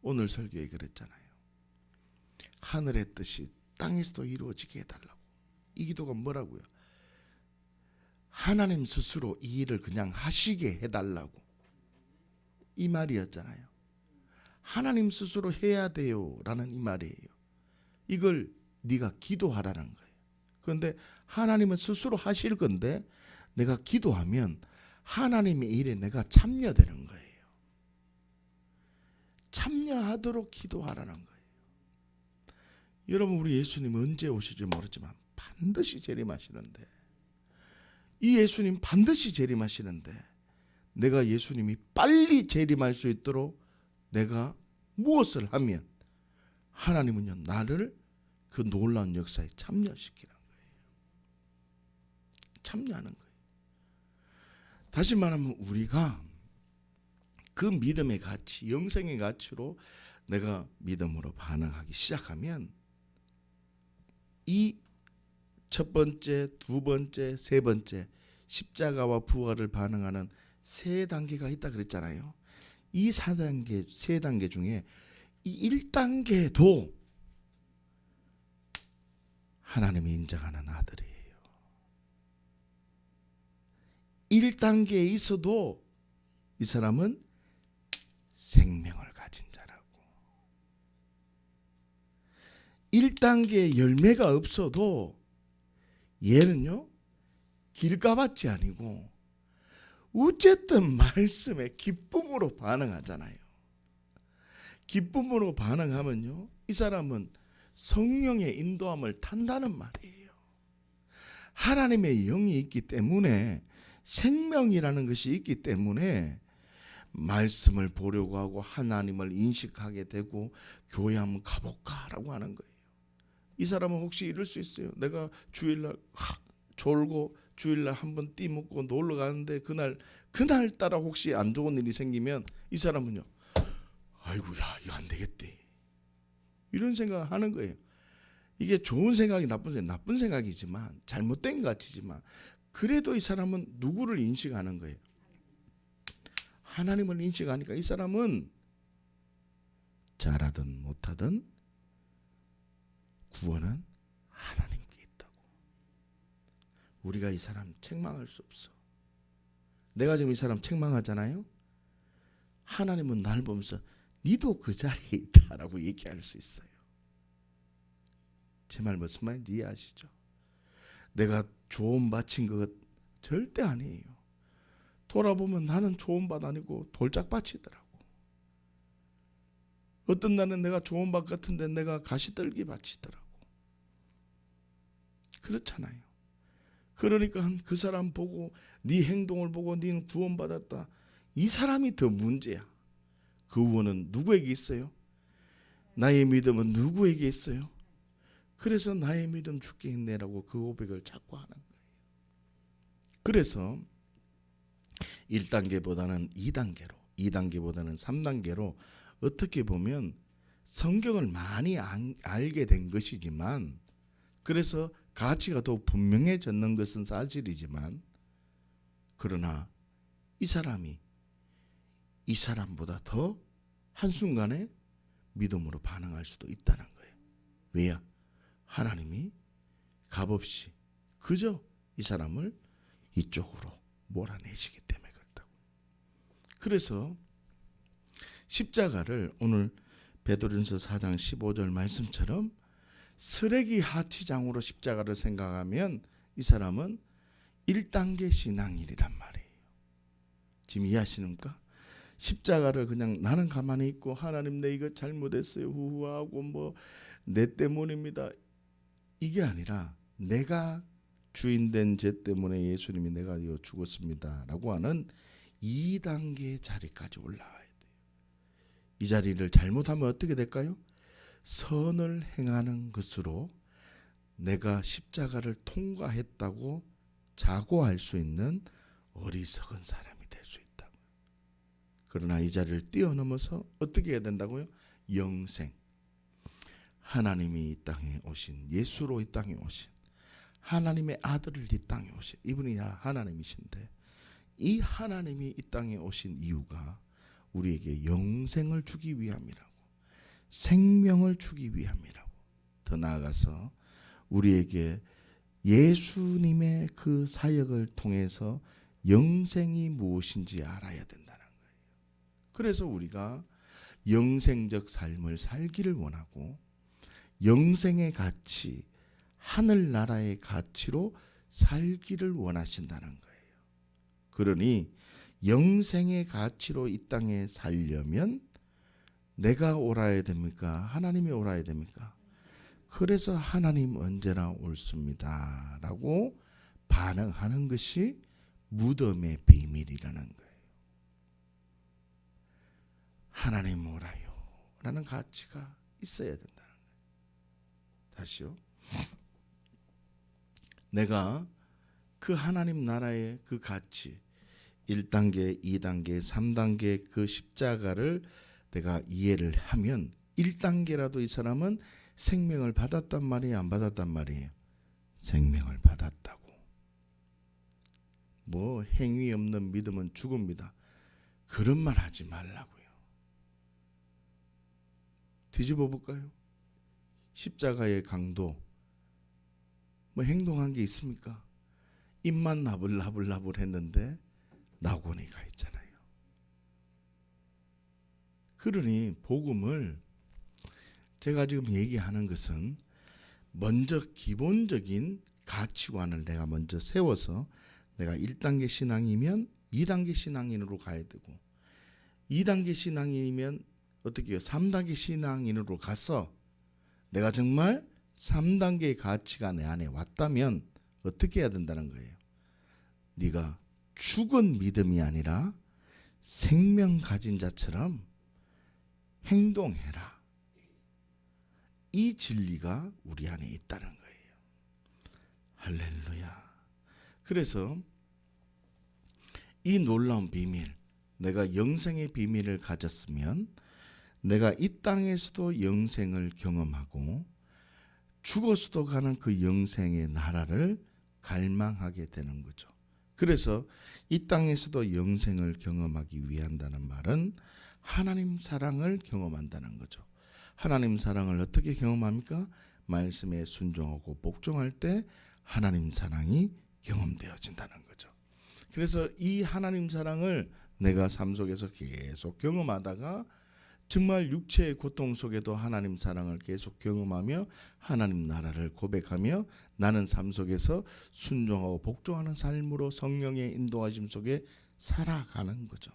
Speaker 1: 오늘 설교에 그랬잖아요. 하늘의 뜻이 땅에서도 이루어지게 해달라고. 이 기도가 뭐라고요? 하나님 스스로 이 일을 그냥 하시게 해달라고 이 말이었잖아요. 하나님 스스로 해야 돼요 라는 이 말이에요. 이걸 네가 기도하라는 거예요. 그런데 하나님은 스스로 하실 건데 내가 기도하면 하나님의 일에 내가 참여되는 거예요. 참여하도록 기도하라는 거예요. 여러분 우리 예수님 언제 오실지 모르지만 반드시 재림하시는데 이 예수님 반드시 재림하시는데 내가 예수님이 빨리 재림할 수 있도록 내가 무엇을 하면 하나님은요 나를 그 놀라운 역사에 참여시키는 거예요. 참여하는 거예요. 다시 말하면 우리가 그 믿음의 가치, 영생의 가치로 내가 믿음으로 반응하기 시작하면 이 첫 번째, 두 번째, 세 번째 십자가와 부활을 반응하는 세 단계가 있다 그랬잖아요. 이 세 단계 중에 이 1단계도 하나님이 인정하는 아들이에요. 1단계에 있어도 이 사람은 생명을 가진 자라고. 1단계에 열매가 없어도 얘는요 길가밭이 아니고 어쨌든 말씀에 기쁨으로 반응하잖아요. 기쁨으로 반응하면요, 이 사람은 성령의 인도함을 탄다는 말이에요. 하나님의 영이 있기 때문에, 생명이라는 것이 있기 때문에 말씀을 보려고 하고 하나님을 인식하게 되고 교회 한번 가볼까라고 하는 거예요. 이 사람은 혹시 이럴 수 있어요. 내가 주일날 졸고 주일날 한번 띠먹고 놀러 가는데 그날따라 혹시 안 좋은 일이 생기면 이 사람은요, 아이고야 이거 안 되겠대, 이런 생각을 하는 거예요. 이게 좋은 생각이 나쁜 생각이지만, 잘못된 것 같지만, 그래도 이 사람은 누구를 인식하는 거예요? 하나님을 인식하니까 이 사람은 잘하든 못하든 구원은 하나님께 있다고. 우리가 이 사람 책망할 수 없어. 내가 지금 이 사람 책망하잖아요. 하나님은 날 보면서 니도 그 자리에 있다라고 얘기할 수 있어요. 제 말 무슨 말인지 이해하시죠? 내가 조언 바친 것 절대 아니에요. 돌아보면 나는 조언밭 아니고 돌짝밭이더라고. 어떤 날은 내가 좋은 밭 같은데 내가 가시떨기 밭이더라고. 그렇잖아요. 그러니까 그 사람 보고, 네 행동을 보고 네는 구원받았다, 이 사람이 더 문제야. 그 구원은 누구에게 있어요? 나의 믿음은 누구에게 있어요? 그래서 나의 믿음 주께 있네라고 그 고백을 자꾸 하는 거예요. 그래서 1단계보다는 2단계로, 2단계보다는 3단계로 어떻게 보면 성경을 많이 알게 된 것이지만, 그래서 가치가 더 분명해졌는 것은 사실이지만, 그러나 이 사람이 이 사람보다 더 한순간에 믿음으로 반응할 수도 있다는 거예요. 왜야? 하나님이 값없이 그저 이 사람을 이쪽으로 몰아내시기 때문에 그렇다고. 그래서 십자가를 오늘 베드로전서 4장 15절 말씀처럼 쓰레기 하치장으로 십자가를 생각하면 이 사람은 1단계 신앙인이란 말이에요. 지금 이해하시는가? 십자가를 그냥 나는 가만히 있고 하나님 내 이거 잘못했어요 후후하고 뭐 내 때문입니다, 이게 아니라 내가 주인된 죄 때문에 예수님이 내가 죽었습니다 라고 하는 2단계 자리까지 올라와야 돼요. 이 자리를 잘못하면 어떻게 될까요? 선을 행하는 것으로 내가 십자가를 통과했다고 자고할 수 있는 어리석은 사람이 될 수 있다고요. 그러나 이 자리를 뛰어넘어서 어떻게 해야 된다고요? 영생, 하나님이 이 땅에 오신, 예수로 이 땅에 오신 하나님의 아들을 이 땅에 오신 이분이 하나님이신데, 이 하나님이 이 땅에 오신 이유가 우리에게 영생을 주기 위함이라고, 생명을 주기 위함이라고, 더 나아가서 우리에게 예수님의 그 사역을 통해서 영생이 무엇인지 알아야 된다는 거예요. 그래서 우리가 영생적 삶을 살기를 원하고, 영생의 가치, 하늘나라의 가치로 살기를 원하신다는 거예요. 그러니 영생의 가치로 이 땅에 살려면 내가 옳아야 됩니까? 하나님이 옳아야 됩니까? 그래서 하나님 언제나 옳습니다 라고 반응하는 것이 무덤의 비밀이라는 거예요. 하나님 옳아요 라는 가치가 있어야 된다는 거예요. 다시요. 내가 그 하나님 나라의 그 가치, 1단계, 2단계, 3단계 그 십자가를 내가 이해를 하면 1단계라도 이 사람은 생명을 받았단 말이에요, 안 받았단 말이에요? 생명을 받았다고. 뭐 행위 없는 믿음은 죽음이다, 그런 말 하지 말라고요. 뒤집어 볼까요? 십자가의 강도, 뭐 행동한 게 있습니까? 입만 나불나불 했는데 낙원에 가 있잖아요. 그러니 복음을 제가 지금 얘기하는 것은 먼저 기본적인 가치관을 내가 먼저 세워서, 내가 1단계 신앙이면 2단계 신앙인으로 가야 되고, 2단계 신앙이면 어떻게 해요? 3단계 신앙인으로 가서 내가 정말 3단계의 가치가 내 안에 왔다면 어떻게 해야 된다는 거예요? 네가 죽은 믿음이 아니라 생명 가진 자처럼 행동해라. 이 진리가 우리 안에 있다는 거예요. 할렐루야. 그래서 이 놀라운 비밀, 내가 영생의 비밀을 가졌으면 내가 이 땅에서도 영생을 경험하고 죽어서도 가는 그 영생의 나라를 갈망하게 되는 거죠. 그래서 이 땅에서도 영생을 경험하기 위한다는 말은 하나님 사랑을 경험한다는 거죠. 하나님 사랑을 어떻게 경험합니까? 말씀에 순종하고 복종할 때 하나님 사랑이 경험되어진다는 거죠. 그래서 이 하나님 사랑을 내가 삶 속에서 계속 경험하다가 정말 육체의 고통 속에도 하나님 사랑을 계속 경험하며 하나님 나라를 고백하며 나는 삶 속에서 순종하고 복종하는 삶으로 성령의 인도하심 속에 살아가는 거죠.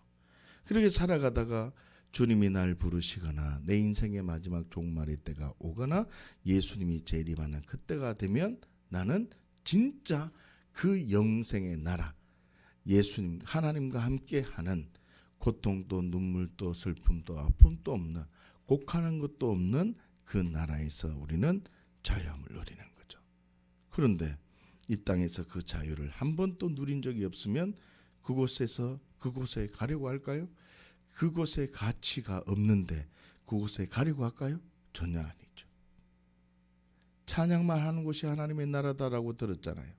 Speaker 1: 그렇게 살아가다가 주님이 날 부르시거나 내 인생의 마지막 종말의 때가 오거나 예수님이 재림하는 그때가 되면 나는 진짜 그 영생의 나라, 예수님 하나님과 함께하는 고통도 눈물도 슬픔도 아픔도 없는 곡하는 것도 없는 그 나라에서 우리는 자유함을 누리는 거죠. 그런데 이 땅에서 그 자유를 한 번도 누린 적이 없으면 그곳에 가려고 할까요? 그곳에 가치가 없는데 그곳에 가려고 할까요? 전혀 아니죠. 찬양만 하는 곳이 하나님의 나라다라고 들었잖아요.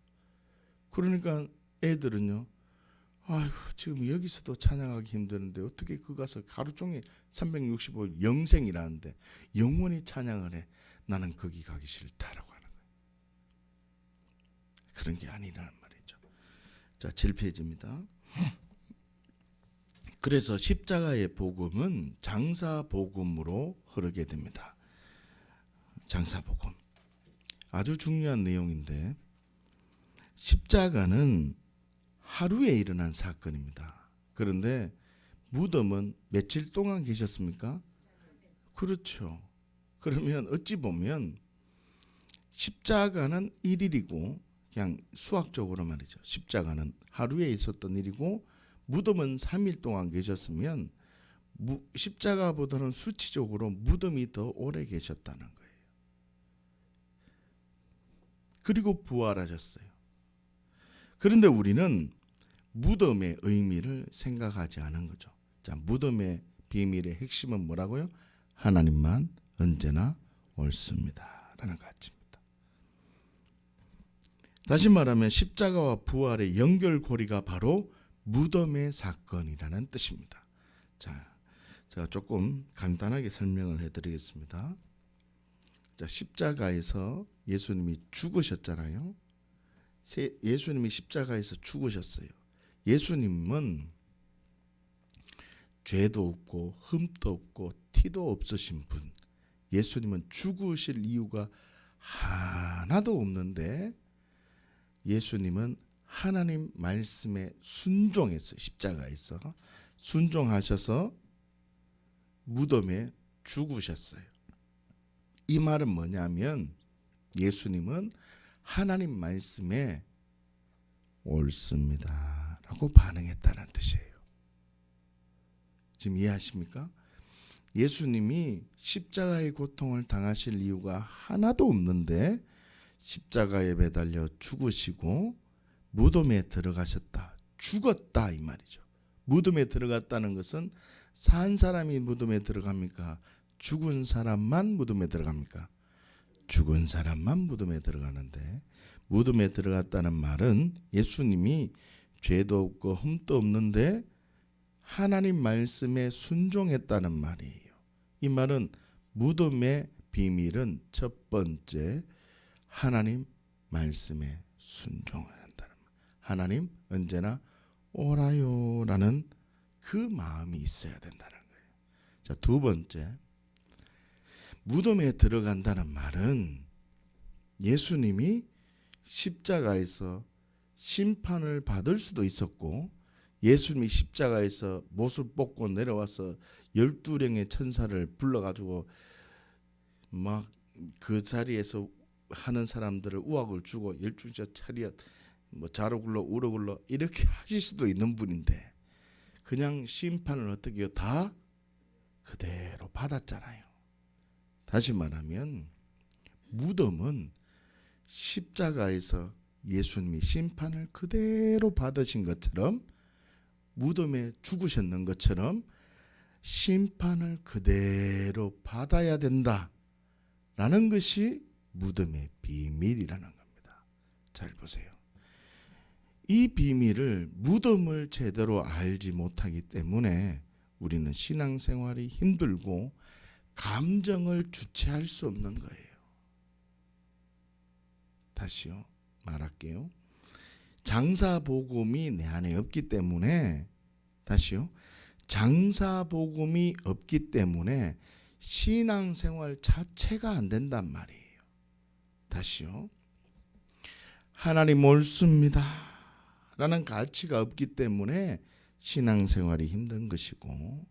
Speaker 1: 그러니까 애들은요, 아이고 지금 여기서도 찬양하기 힘드는데 어떻게 그 가서 하루 종일 365일 영생이라는데 영원히 찬양을 해. 나는 거기 가기 싫다라고 하는 거예요. 그런 게 아니라는 말이죠. 자, 7페이지입니다. 그래서 십자가의 복음은 장사복음으로 흐르게 됩니다. 장사복음. 아주 중요한 내용인데 십자가는 하루에 일어난 사건입니다. 그런데 무덤은 며칠 동안 계셨습니까? 그렇죠. 그러면 어찌 보면 십자가는 일일이고 그냥 수학적으로 말이죠. 십자가는 하루에 있었던 일이고 무덤은 3일 동안 계셨으면 십자가보다는 수치적으로 무덤이 더 오래 계셨다는 거예요. 그리고 부활하셨어요. 그런데 우리는 무덤의 의미를 생각하지 않은 거죠. 자, 무덤의 비밀의 핵심은 뭐라고요? 하나님만 언제나 옳습니다 라는 가치입니다. 다시 말하면 십자가와 부활의 연결고리가 바로 무덤의 사건이라는 뜻입니다. 자, 제가 조금 간단하게 설명을 해드리겠습니다. 자, 십자가에서 예수님이 죽으셨잖아요. 예수님이 십자가에서 죽으셨어요. 예수님은 죄도 없고 흠도 없고 티도 없으신 분. 예수님은 죽으실 이유가 하나도 없는데 예수님은 하나님 말씀에 순종했어요. 십자가에서 순종하셔서 무덤에 죽으셨어요. 이 말은 뭐냐면 예수님은 하나님 말씀에 옳습니다 라고 반응했다는 뜻이에요. 지금 이해하십니까? 예수님이 십자가의 고통을 당하실 이유가 하나도 없는데 십자가에 매달려 죽으시고 무덤에 들어가셨다. 죽었다 이 말이죠. 무덤에 들어갔다는 것은 산 사람이 무덤에 들어갑니까? 죽은 사람만 무덤에 들어갑니까? 죽은 사람만 무덤에 들어가는데 무덤에 들어갔다는 말은 예수님이 죄도 없고 흠도 없는데 하나님 말씀에 순종했다는 말이에요. 이 말은 무덤의 비밀은 첫 번째 하나님 말씀에 순종을 한다는 말. 하나님 언제나 오라요라는 그 마음이 있어야 된다는 거예요. 자, 두 번째 무덤에 들어간다는 말은 예수님이 십자가에서 심판을 받을 수도 있었고 예수님이 십자가에서 못을 뽑고 내려와서 12령의 천사를 불러가지고 막 그 자리에서 하는 사람들을 우악을 주고 12자 차리엇 뭐 자로 굴러 우러 굴러 이렇게 하실 수도 있는 분인데 그냥 심판을 어떻게 해요? 다 그대로 받았잖아요. 다시 말하면 무덤은 십자가에서 예수님이 심판을 그대로 받으신 것처럼 무덤에 죽으셨는 것처럼 심판을 그대로 받아야 된다라는 것이 무덤의 비밀이라는 겁니다. 잘 보세요. 이 비밀을 무덤을 제대로 알지 못하기 때문에 우리는 신앙생활이 힘들고 감정을 주체할 수 없는 거예요. 다시요. 말할게요. 장사복음이 내 안에 없기 때문에 다시요. 장사복음이 없기 때문에 신앙생활 자체가 안 된단 말이에요. 다시요. 하나님 옳습니다 라는 가치가 없기 때문에 신앙생활이 힘든 것이고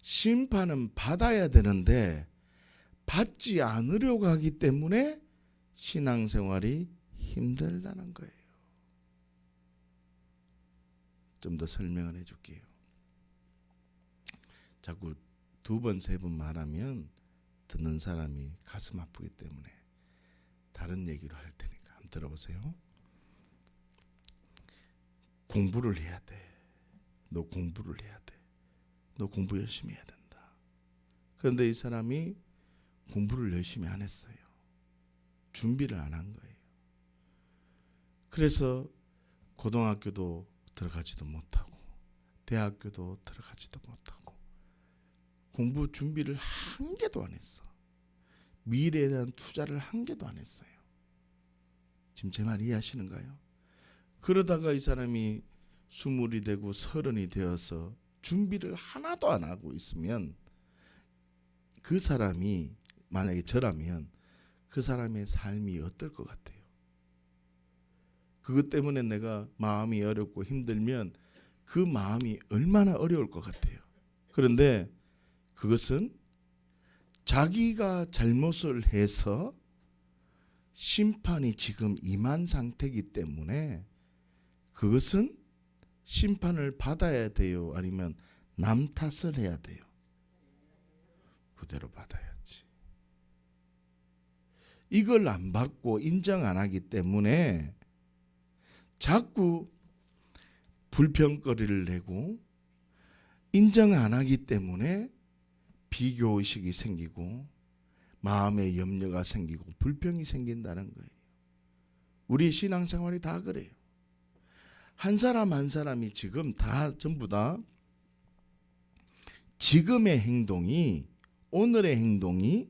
Speaker 1: 심판은 받아야 되는데 받지 않으려고 하기 때문에 신앙생활이 힘들다는 거예요. 좀 더 설명을 해줄게요. 자꾸 2번, 3번 말하면 듣는 사람이 가슴 아프기 때문에 다른 얘기로 할 테니까 한번 들어보세요. 공부를 해야 돼. 너 공부를 해야 돼. 너 공부 열심히 해야 된다. 그런데 이 사람이 공부를 열심히 안 했어요. 준비를 안 한 거예요. 그래서 고등학교도 들어가지도 못하고 대학교도 들어가지도 못하고 공부 준비를 한 개도 안 했어. 미래에 대한 투자를 한 개도 안 했어요. 지금 제 말 이해하시는가요? 그러다가 이 사람이 20이 되고 30이 되어서 준비를 하나도 안 하고 있으면 그 사람이 만약에 저라면 그 사람의 삶이 어떨 것 같아요? 그것 때문에 내가 마음이 어렵고 힘들면 그 마음이 얼마나 어려울 것 같아요. 그런데 그것은 자기가 잘못을 해서 심판이 지금 임한 상태이기 때문에 그것은 심판을 받아야 돼요? 아니면 남 탓을 해야 돼요? 그대로 받아야지. 이걸 안 받고 인정 안 하기 때문에 자꾸 불평거리를 내고 인정 안 하기 때문에 비교의식이 생기고 마음의 염려가 생기고 불평이 생긴다는 거예요. 우리 신앙생활이 다 그래요. 한 사람 한 사람이 지금 다 전부 다 지금의 행동이 오늘의 행동이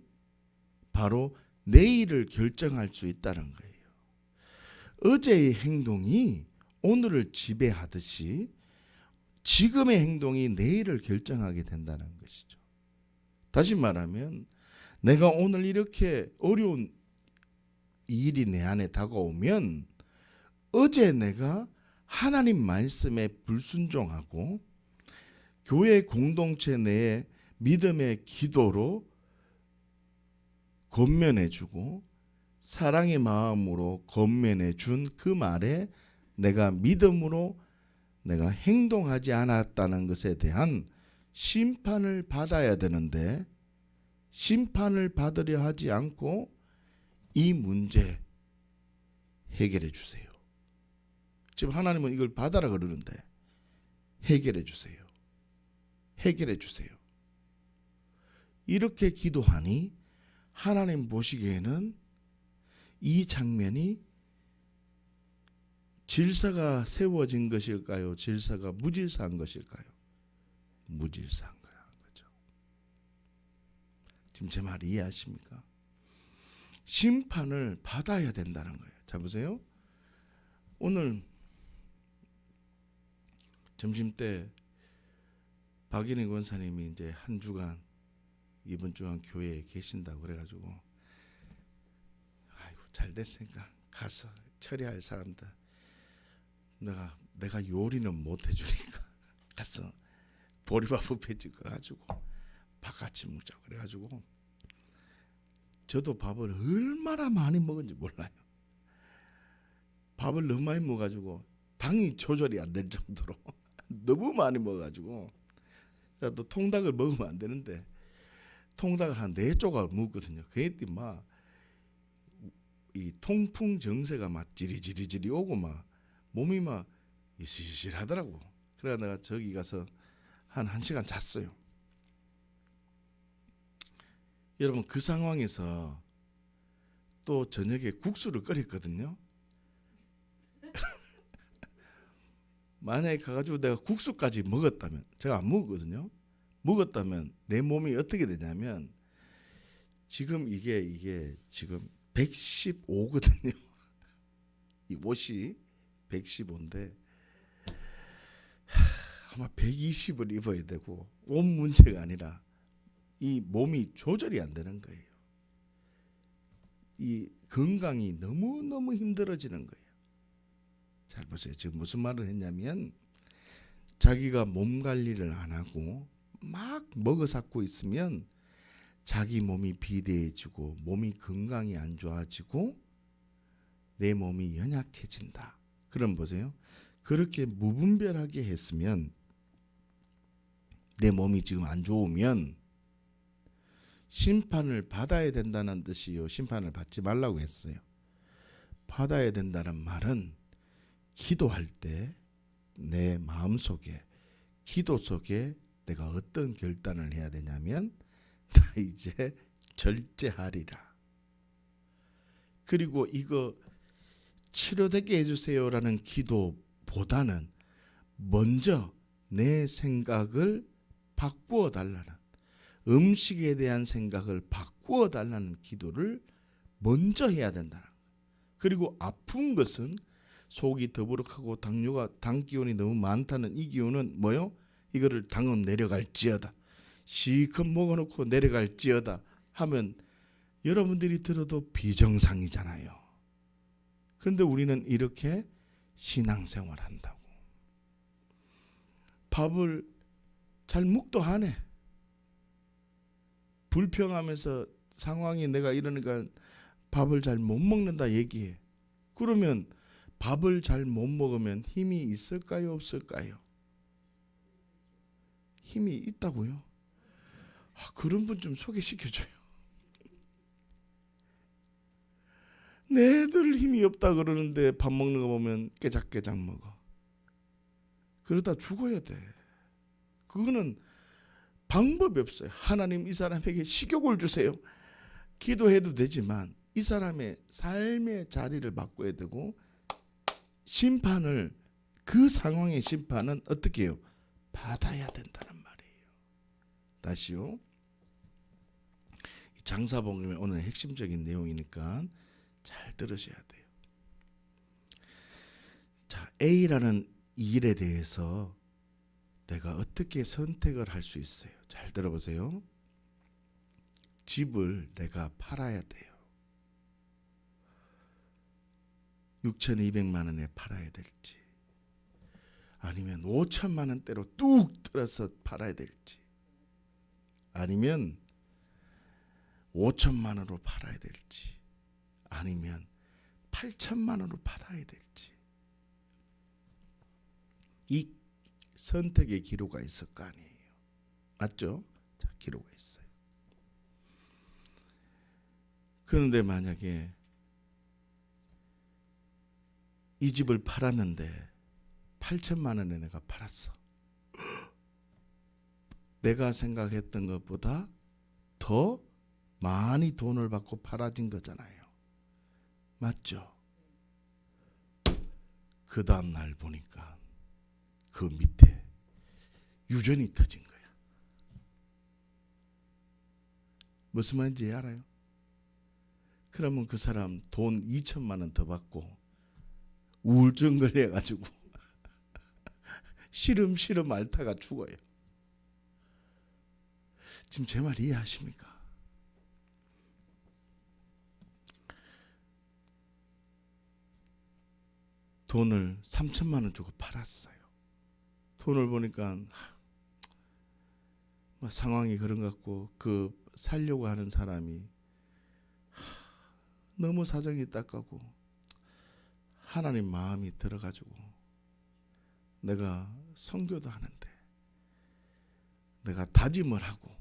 Speaker 1: 바로 내일을 결정할 수 있다는 거예요. 어제의 행동이 오늘을 지배하듯이 지금의 행동이 내일을 결정하게 된다는 것이죠. 다시 말하면 내가 오늘 이렇게 어려운 일이 내 안에 다가오면 어제 내가 하나님 말씀에 불순종하고 교회 공동체 내에 믿음의 기도로 권면해주고 사랑의 마음으로 권면해준 그 말에 내가 믿음으로 내가 행동하지 않았다는 것에 대한 심판을 받아야 되는데 심판을 받으려 하지 않고 이 문제 해결해 주세요. 지금 하나님은 이걸 받아라 그러는데 해결해 주세요. 해결해 주세요. 이렇게 기도하니 하나님 보시기에는 이 장면이 질서가 세워진 것일까요? 질서가 무질서한 것일까요? 무질서한 거라는 거죠. 지금 제 말 이해하십니까? 심판을 받아야 된다는 거예요. 자 보세요. 오늘 점심때 박인희 권사님이 이제 한 주간 이번 주간 교회에 계신다고 그래가지고 아이고 잘 됐으니까 가서 처리할 사람들 내가 요리는 못 해주니까 가서 보리밥을 배지고 가지고 밥 같이 먹자 그래가지고 저도 밥을 얼마나 많이 먹은지 몰라요. 밥을 너무 많이 먹어가지고 당이 조절이 안 될 정도로 너무 많이 먹어가지고 또 통닭을 먹으면 안 되는데 통닭을 한 4조각 먹거든요. 그랬더니 막 이 통풍 정세가 막 지리지리지리 오고 막 몸이 막 이슬이슬하더라고. 그래서 내가 저기 가서 한 1시간 잤어요. 여러분 그 상황에서 또 저녁에 국수를 끓였거든요. 만약에 가가지고 내가 국수까지 먹었다면, 제가 안 먹었거든요. 먹었다면 내 몸이 어떻게 되냐면 지금 이게 지금 115거든요. 이 옷이 115인데 아마 120을 입어야 되고 옷 문제가 아니라 이 몸이 조절이 안 되는 거예요. 이 건강이 너무너무 힘들어지는 거예요. 잘 보세요. 지금 무슨 말을 했냐면 자기가 몸 관리를 안 하고 막 먹어 삭고 있으면 자기 몸이 비대해지고 몸이 건강이 안 좋아지고 내 몸이 연약해진다. 그럼 보세요. 그렇게 무분별하게 했으면 내 몸이 지금 안 좋으면 심판을 받아야 된다는 뜻이요. 심판을 받지 말라고 했어요. 받아야 된다는 말은 기도할 때 내 마음속에 기도 속에 내가 어떤 결단을 해야 되냐면 나 이제 절제하리라. 그리고 이거 치료되게 해주세요라는 기도보다는 먼저 내 생각을 바꾸어 달라는, 음식에 대한 생각을 바꾸어 달라는 기도를 먼저 해야 된다는 거예요. 그리고 아픈 것은 속이 더부룩하고 당 기운이 너무 많다는 이 기운은 뭐요? 이거를 당은 내려갈지어다. 실컷 먹어놓고 내려갈지어다 하면 여러분들이 들어도 비정상이잖아요. 그런데 우리는 이렇게 신앙생활 한다고. 밥을 잘 먹도 하네. 불평하면서 상황이 내가 이러니까 밥을 잘 못 먹는다 얘기해. 그러면 밥을 잘 못 먹으면 힘이 있을까요? 없을까요? 힘이 있다고요? 그런 분 좀 소개시켜줘요. 내들 힘이 없다 그러는데 밥 먹는 거 보면 깨작깨작 먹어. 그러다 죽어야 돼. 그거는 방법이 없어요. 하나님 이 사람에게 식욕을 주세요. 기도해도 되지만 이 사람의 삶의 자리를 바꿔야 되고 심판을, 그 상황의 심판은 어떻게 해요? 받아야 된다는 말이에요. 다시요. 장사복음의 오늘 핵심적인 내용이니까 잘 들으셔야 돼요. 자, A라는 일에 대해서 내가 어떻게 선택을 할 수 있어요? 잘 들어보세요. 집을 내가 팔아야 돼요. 6,200만 원에 팔아야 될지 아니면 5천만 원대로 뚝 떨어서 팔아야 될지 아니면 5천만 원으로 팔아야 될지 아니면 8천만 원으로 팔아야 될지 이 선택의 기로가 있을 거 아니에요. 맞죠? 자, 기로가 있어요. 그런데 만약에 이 집을 팔았는데 8천만 원에 내가 팔았어. 내가 생각했던 것보다 더 많이 돈을 받고 팔아진 거잖아요. 맞죠? 그 다음 날 보니까 그 밑에 유전이 터진 거야. 무슨 말인지 알아요? 그러면 그 사람 돈 2천만 원 더 받고 우울증 걸려가지고 시름시름 앓다가 죽어요. 지금 제 말 이해하십니까? 돈을 3천만 원 주고 팔았어요. 돈을 보니까 뭐 상황이 그런 것 같고 그 살려고 하는 사람이 너무 사정이 딱하고 하나님 마음이 들어가지고 내가 선교도 하는데 내가 다짐을 하고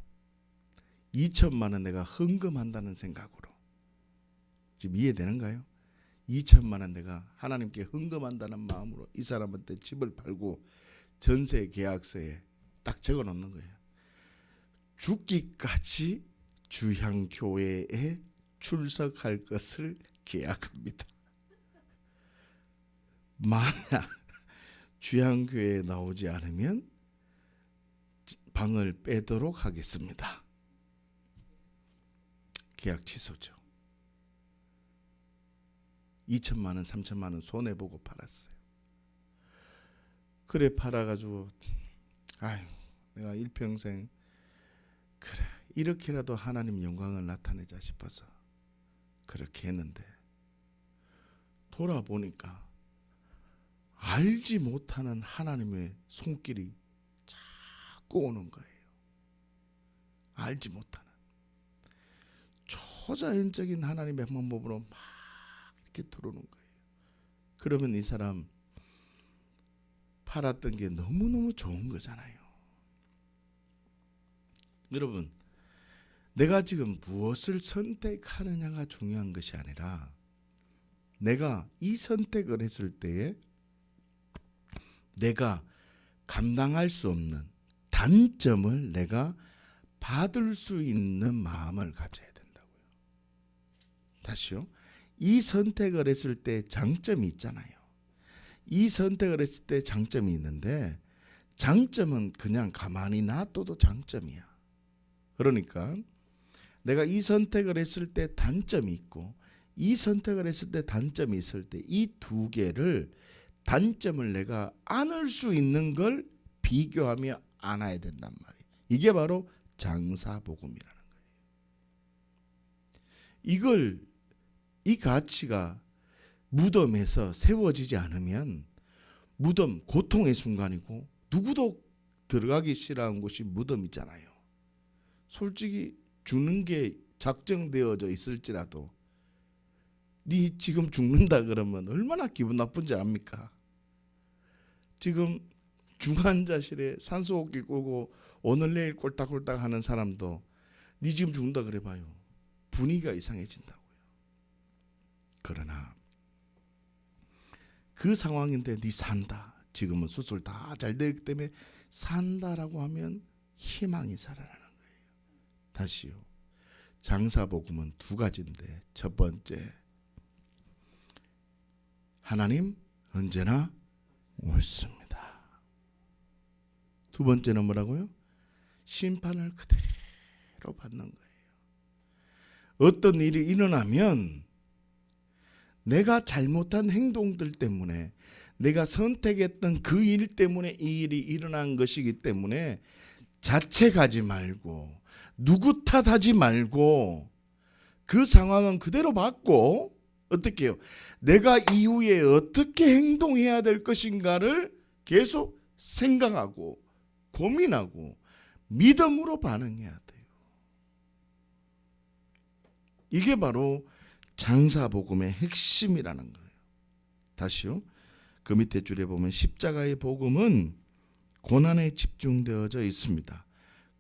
Speaker 1: 2천만 원 내가 헌금한다는 생각으로, 지금 이해되는가요? 2천만 원 내가 하나님께 헌금한다는 마음으로 이 사람한테 집을 팔고 전세 계약서에 딱 적어 놓는 거예요. 죽기까지 주향교회에 출석할 것을 계약합니다. 만약 주향교회에 나오지 않으면 방을 빼도록 하겠습니다. 계약 취소죠. 2천만 원, 3천만 원 손해보고 팔았어요. 그래 팔아가지고 내가 일평생 그래 이렇게라도 하나님 영광을 나타내자 싶어서 그렇게 했는데 돌아보니까 알지 못하는 하나님의 손길이 자꾸 오는 거예요. 알지 못하는 초자연적인 하나님의 방법으로 막 이렇게 들어오는 거예요. 그러면 이 사람 팔았던 게 너무너무 좋은 거잖아요. 여러분, 내가 지금 무엇을 선택하느냐가 중요한 것이 아니라 내가 이 선택을 했을 때에 내가 감당할 수 없는 단점을 내가 받을 수 있는 마음을 가져야 된다고요. 다시요. 이 선택을 했을 때 장점이 있잖아요. 이 선택을 했을 때 장점이 있는데 장점은 그냥 가만히 놔둬도 장점이야. 그러니까 내가 이 선택을 했을 때 단점이 있고 이 선택을 했을 때 단점이 있을 때 이 두 개를 단점을 내가 안을 수 있는 걸 비교하며 안아야 된단 말이에요. 이게 바로 장사복음이라는 거예요. 이 가치가 무덤에서 세워지지 않으면 무덤 고통의 순간이고 누구도 들어가기 싫어하는 곳이 무덤이잖아요. 솔직히 죽는 게 작정되어져 있을지라도 네 지금 죽는다 그러면 얼마나 기분 나쁜지 압니까? 지금 중환자실에 산소호흡기 꽂고 오늘 내일 꼴딱꼴딱 하는 사람도 네 지금 죽는다 그래 봐요. 분위기가 이상해진다고요. 그러나 그 상황인데 네 산다. 지금은 수술 다 잘 되기 때문에 산다라고 하면 희망이 살아나는 거예요. 다시요. 장사복음은 두 가지인데 첫 번째, 하나님 언제나 옳습니다. 두 번째는 뭐라고요? 심판을 그대로 받는 거예요. 어떤 일이 일어나면 내가 잘못한 행동들 때문에 내가 선택했던 그 일 때문에 이 일이 일어난 것이기 때문에 자책하지 말고 누구 탓하지 말고 그 상황은 그대로 받고 어떻게 해요? 내가 이후에 어떻게 행동해야 될 것인가를 계속 생각하고 고민하고 믿음으로 반응해야 돼요. 이게 바로 장사복음의 핵심이라는 거예요. 다시요. 그 밑에 줄에 보면 십자가의 복음은 고난에 집중되어져 있습니다.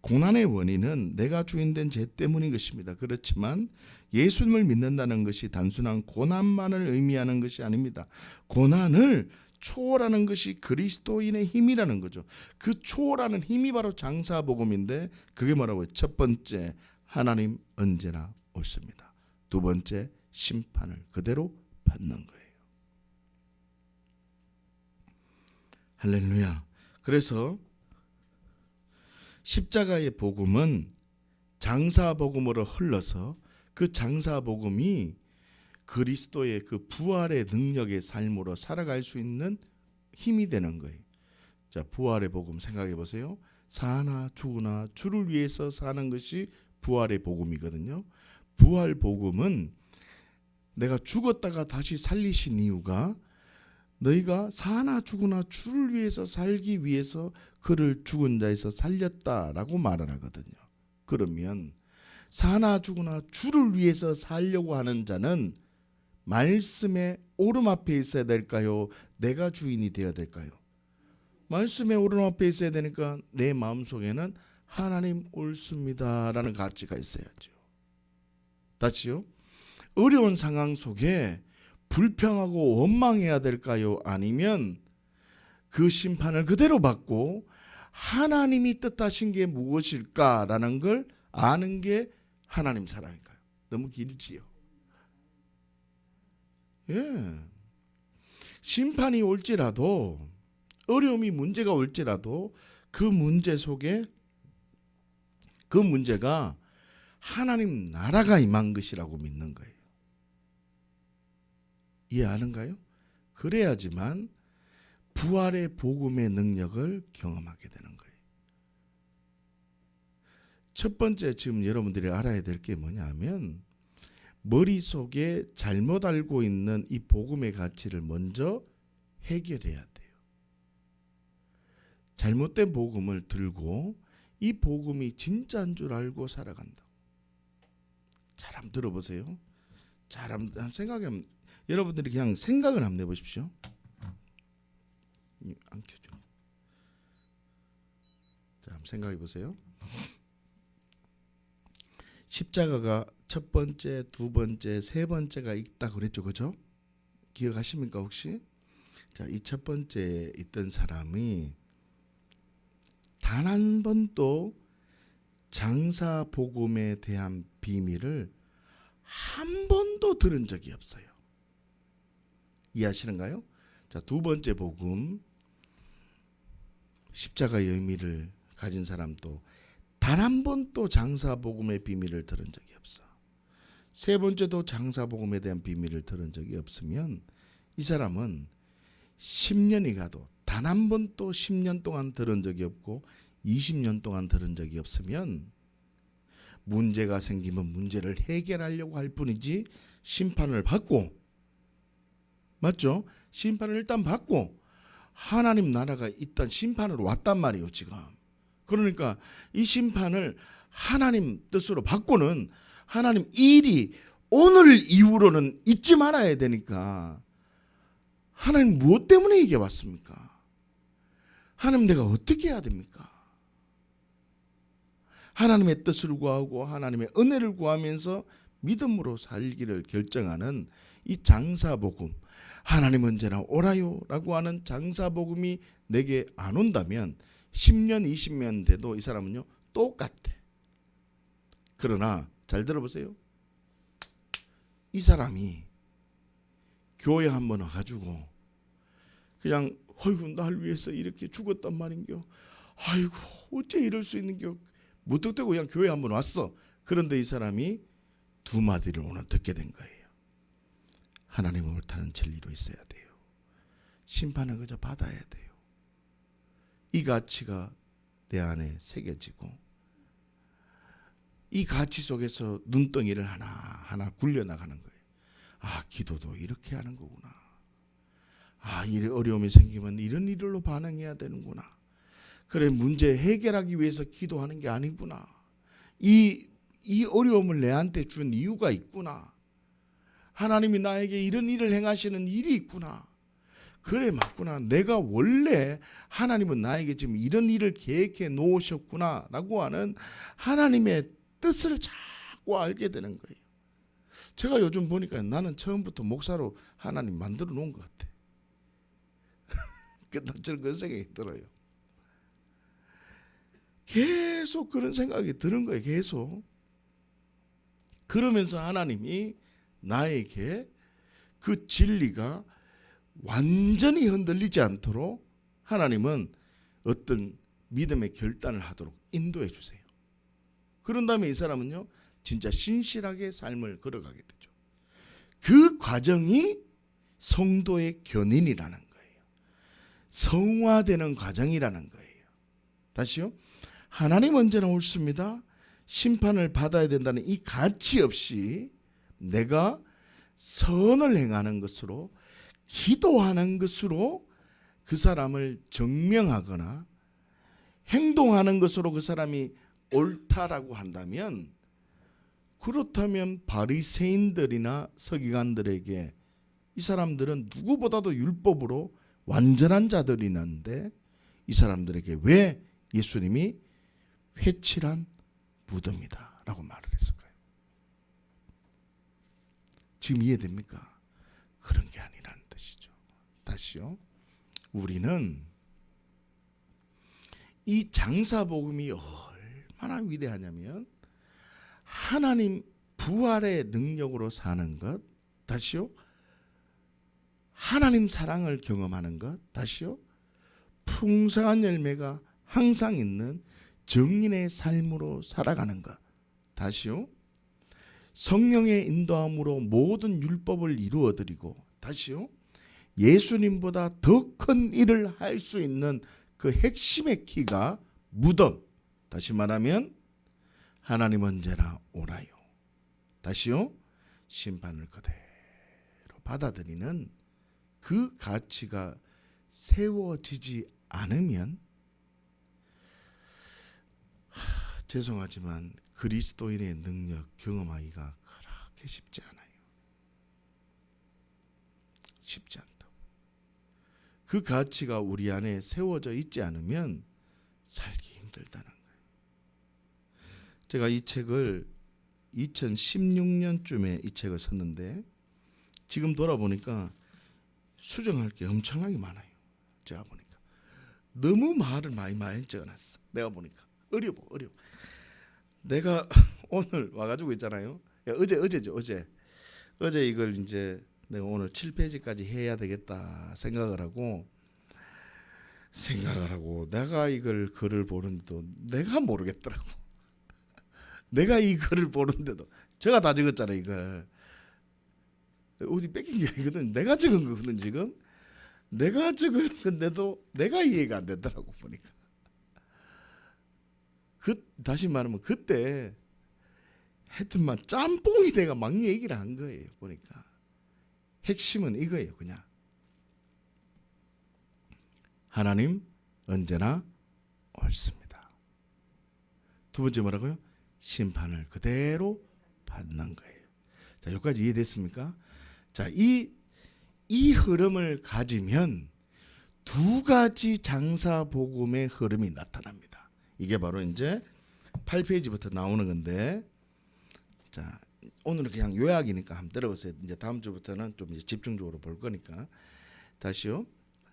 Speaker 1: 고난의 원인은 내가 주인된 죄 때문인 것입니다. 그렇지만 예수님을 믿는다는 것이 단순한 고난만을 의미하는 것이 아닙니다. 고난을 초월하는 것이 그리스도인의 힘이라는 거죠. 그 초월하는 힘이 바로 장사복음인데 그게 뭐라고요? 첫 번째, 하나님 언제나 옳습니다. 두 번째, 심판을 그대로 받는 거예요. 할렐루야. 그래서 십자가의 복음은 장사복음으로 흘러서 그 장사복음이 그리스도의 그 부활의 능력의 삶으로 살아갈 수 있는 힘이 되는 거예요. 자, 부활의 복음 생각해 보세요. 사나 죽으나 주를 위해서 사는 것이 부활의 복음이거든요. 부활 복음은 내가 죽었다가 다시 살리신 이유가 너희가 사나 죽으나 주를 위해서 살기 위해서 그를 죽은 자에서 살렸다라고 말을 하거든요. 그러면 사나 죽으나 주를 위해서 살려고 하는 자는 말씀의 오름 앞에 있어야 될까요? 내가 주인이 되어야 될까요? 말씀의 오름 앞에 있어야 되니까 내 마음속에는 하나님 옳습니다라는 가치가 있어야죠. 다시요. 어려운 상황 속에 불평하고 원망해야 될까요? 아니면 그 심판을 그대로 받고 하나님이 뜻하신 게 무엇일까라는 걸 아는 게 하나님 사랑일까요? 너무 길지요. 예. 심판이 올지라도, 어려움이 문제가 올지라도 그 문제 속에 그 문제가 하나님 나라가 임한 것이라고 믿는 거예요. 이해하는가요? 그래야지만 부활의 복음의 능력을 경험하게 되는 거예요. 첫 번째 지금 여러분들이 알아야 될 게 뭐냐면, 머릿속에 잘못 알고 있는 이 복음의 가치를 먼저 해결해야 돼요. 잘못된 복음을 들고 이 복음이 진짜인 줄 알고 살아간다고. 잘 한번 들어보세요. 잘 한번 생각하면, 여러분들이 그냥 생각을 한번 해보십시오. 안 켜져. 자, 한번 생각해 보세요. 십자가가 첫 번째, 두 번째, 세 번째가 있다 그랬죠, 그죠? 기억하십니까 혹시? 자, 이 첫 번째 있던 사람이 단 한 번도 장사 복음에 대한 비밀을 한 번도 들은 적이 없어요. 이해하시는가요? 자, 두 번째 복음, 십자가의 의미를 가진 사람도 단 한 번도 장사 복음의 비밀을 들은 적이 없어. 세 번째도 장사 복음에 대한 비밀을 들은 적이 없으면 이 사람은 10년이 가도 단 한 번도 10년 동안 들은 적이 없고 20년 동안 들은 적이 없으면 문제가 생기면 문제를 해결하려고 할 뿐이지 심판을 받고, 맞죠? 심판을 일단 받고 하나님 나라가 일단 심판으로 왔단 말이에요 지금. 그러니까 이 심판을 하나님 뜻으로 받고는 하나님 일이 오늘 이후로는 잊지 말아야 되니까, 하나님 무엇 때문에 이게 왔습니까? 하나님 내가 어떻게 해야 됩니까? 하나님의 뜻을 구하고 하나님의 은혜를 구하면서 믿음으로 살기를 결정하는 이 장사복음, 하나님 언제나 오라요 라고 하는 장사복음이 내게 안 온다면 10년 20년 돼도 이 사람은요 똑같아. 그러나 잘 들어보세요. 이 사람이 교회 한번 와가지고 그냥 어이구 날 위해서 이렇게 죽었단 말인겨, 아이고 어째 이럴 수 있는겨, 무턱대고 그냥 교회 한번 왔어. 그런데 이 사람이 두 마디를 오늘 듣게 된 거예요. 하나님은 옳다는 진리로 있어야 돼요. 심판은 그저 받아야 돼요. 이 가치가 내 안에 새겨지고 이 가치 속에서 눈덩이를 하나하나 굴려나가는 거예요. 아, 기도도 이렇게 하는 거구나. 아, 이 어려움이 생기면 이런 일로 반응해야 되는구나. 그래, 문제 해결하기 위해서 기도하는 게 아니구나. 이 어려움을 내한테 준 이유가 있구나. 하나님이 나에게 이런 일을 행하시는 일이 있구나. 그래, 맞구나. 내가 원래 하나님은 나에게 지금 이런 일을 계획해 놓으셨구나 라고 하는 하나님의 뜻을 자꾸 알게 되는 거예요. 제가 요즘 보니까 나는 처음부터 목사로 하나님 만들어 놓은 것 같아. 저는 그런 생각이 들어요. 계속 그런 생각이 드는 거예요. 계속. 그러면서 하나님이 나에게 그 진리가 완전히 흔들리지 않도록 하나님은 어떤 믿음의 결단을 하도록 인도해 주세요. 그런 다음에 이 사람은요 진짜 신실하게 삶을 걸어가게 되죠. 그 과정이 성도의 견인이라는 거예요. 성화되는 과정이라는 거예요. 다시요. 하나님 언제나 옳습니다. 심판을 받아야 된다는 이 가치 없이 내가 선을 행하는 것으로 기도하는 것으로 그 사람을 증명하거나 행동하는 것으로 그 사람이 옳다라고 한다면, 그렇다면 바리새인들이나 서기관들에게 이 사람들은 누구보다도 율법으로 완전한 자들이는데 이 사람들에게 왜 예수님이 회칠한 무덤이다 라고 말을 했을까요? 지금 이해됩니까? 그런 게 아니라는 뜻이죠. 다시요. 우리는 이 장사복음이 얼마나 위대하냐면 하나님 부활의 능력으로 사는 것, 다시요. 하나님 사랑을 경험하는 것, 다시요. 풍성한 열매가 항상 있는 정인의 삶으로 살아가는 것, 다시요. 성령의 인도함으로 모든 율법을 이루어드리고, 다시요. 예수님보다 더 큰 일을 할 수 있는 그 핵심의 키가 무덤, 다시 말하면 하나님 언제나 오나요, 다시요. 심판을 그대로 받아들이는 그 가치가 세워지지 않으면 죄송하지만 그리스도인의 능력 경험하기가 그렇게 쉽지 않아요. 쉽지 않다고. 그 가치가 우리 안에 세워져 있지 않으면 살기 힘들다는 거예요. 제가 이 책을 2016년쯤에 이 책을 썼는데 지금 돌아보니까 수정할 게 엄청나게 많아요. 제가 보니까 너무 말을 많이 적어놨어. 내가 보니까 어려워. 내가 오늘 와가지고 있잖아요. 어제죠. 어제 이걸 이제 내가 오늘 7페이지까지 해야 되겠다 생각을 하고 내가 이걸 글을 보는데도 내가 모르겠더라고. 내가 이 글을 보는데도 제가 다 적었잖아. 이걸 어디 뺏긴 게 아니거든. 내가 적은 거거든. 지금 내가 적은 건데도 내가 이해가 안 되더라고 보니까. 다시 말하면 그때 하여튼만 짬뽕이 내가 막 얘기를 한 거예요. 보니까 핵심은 이거예요. 그냥 하나님 언제나 옳습니다. 두 번째 뭐라고요? 심판을 그대로 받는 거예요. 자, 여기까지 이해됐습니까? 자, 이 흐름을 가지면 두 가지 장사복음의 흐름이 나타납니다. 이게 바로 이제 8페이지부터 나오는 건데, 자, 오늘은 그냥 요약이니까 한번 들어보세요. 이제 다음 주부터는 좀 이제 집중적으로 볼 거니까. 다시요.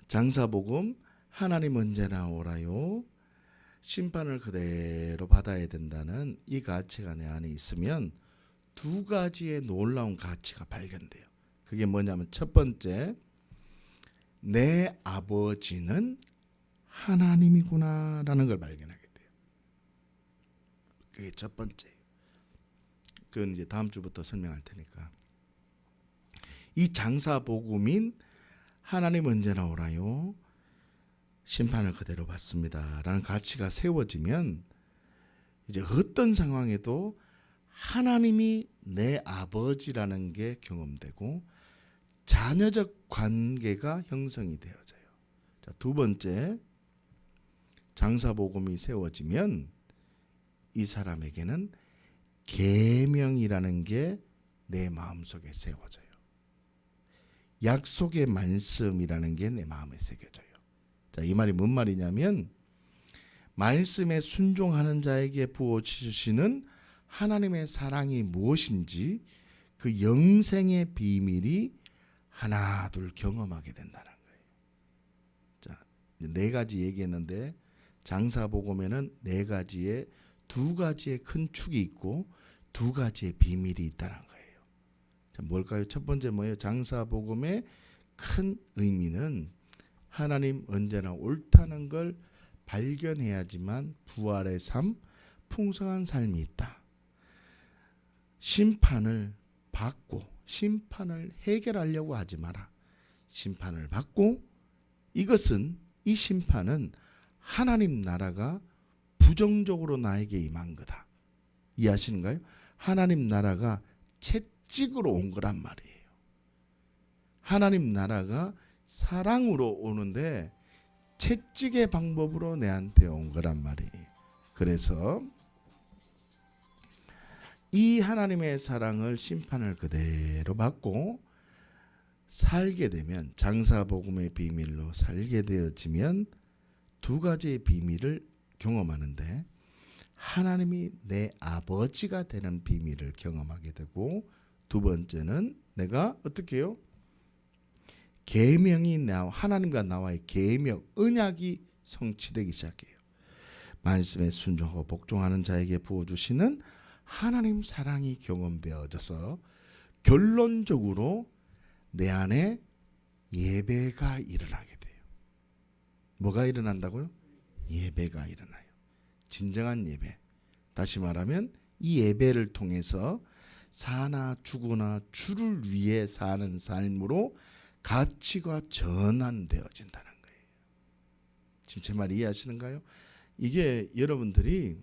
Speaker 1: 장사복음, 하나님 언제나 오라요. 심판을 그대로 받아야 된다는 이 가치가 내 안에 있으면 두 가지의 놀라운 가치가 발견돼요. 그게 뭐냐면 첫 번째, 내 아버지는 하나님이구나라는 걸 발견하게 돼요. 그게 첫 번째. 그건 이제 다음 주부터 설명할 테니까. 이 장사복음인 하나님 언제나 오라요. 심판을 그대로 받습니다. 라는 가치가 세워지면 이제 어떤 상황에도 하나님이 내 아버지라는 게 경험되고 자녀적 관계가 형성이 되어져요. 자, 두 번째, 장사복음이 세워지면 이 사람에게는 계명이라는 게 내 마음속에 세워져요. 약속의 말씀이라는 게 내 마음에 새겨져요. 자, 이 말이 뭔 말이냐면 말씀에 순종하는 자에게 부어주시는 하나님의 사랑이 무엇인지 그 영생의 비밀이 하나 둘 경험하게 된다는 거예요. 자, 네 가지 얘기했는데 장사복음에는 두 가지의 큰 축이 있고 두 가지의 비밀이 있다는 거예요. 자, 뭘까요? 첫 번째 뭐예요? 장사복음의 큰 의미는 하나님 언제나 옳다는 걸 발견해야지만 부활의 삶, 풍성한 삶이 있다. 심판을 받고 심판을 해결하려고 하지 마라. 심판을 받고 이 심판은 하나님 나라가 부정적으로 나에게 임한 거다. 이해하시는가요? 하나님 나라가 채찍으로 온 거란 말이에요. 하나님 나라가 사랑으로 오는데 채찍의 방법으로 내한테 온 거란 말이에요. 그래서 이 하나님의 사랑을 심판을 그대로 받고 살게 되면, 장사복음의 비밀로 살게 되어지면 두 가지의 비밀을 경험하는데, 하나님이 내 아버지가 되는 비밀을 경험하게 되고, 두 번째는 내가 어떻게 해요? 계명이 하나님과 나와의 계명, 언약이 성취되기 시작해요. 말씀에 순종하고 복종하는 자에게 부어주시는 하나님 사랑이 경험되어져서 결론적으로 내 안에 예배가 일어나게 돼요. 뭐가 일어난다고요? 예배가 일어나요. 진정한 예배. 다시 말하면 이 예배를 통해서 사나 죽으나 주를 위해 사는 삶으로 가치가 전환되어진다는 거예요. 지금 제 말 이해하시는가요? 이게 여러분들이,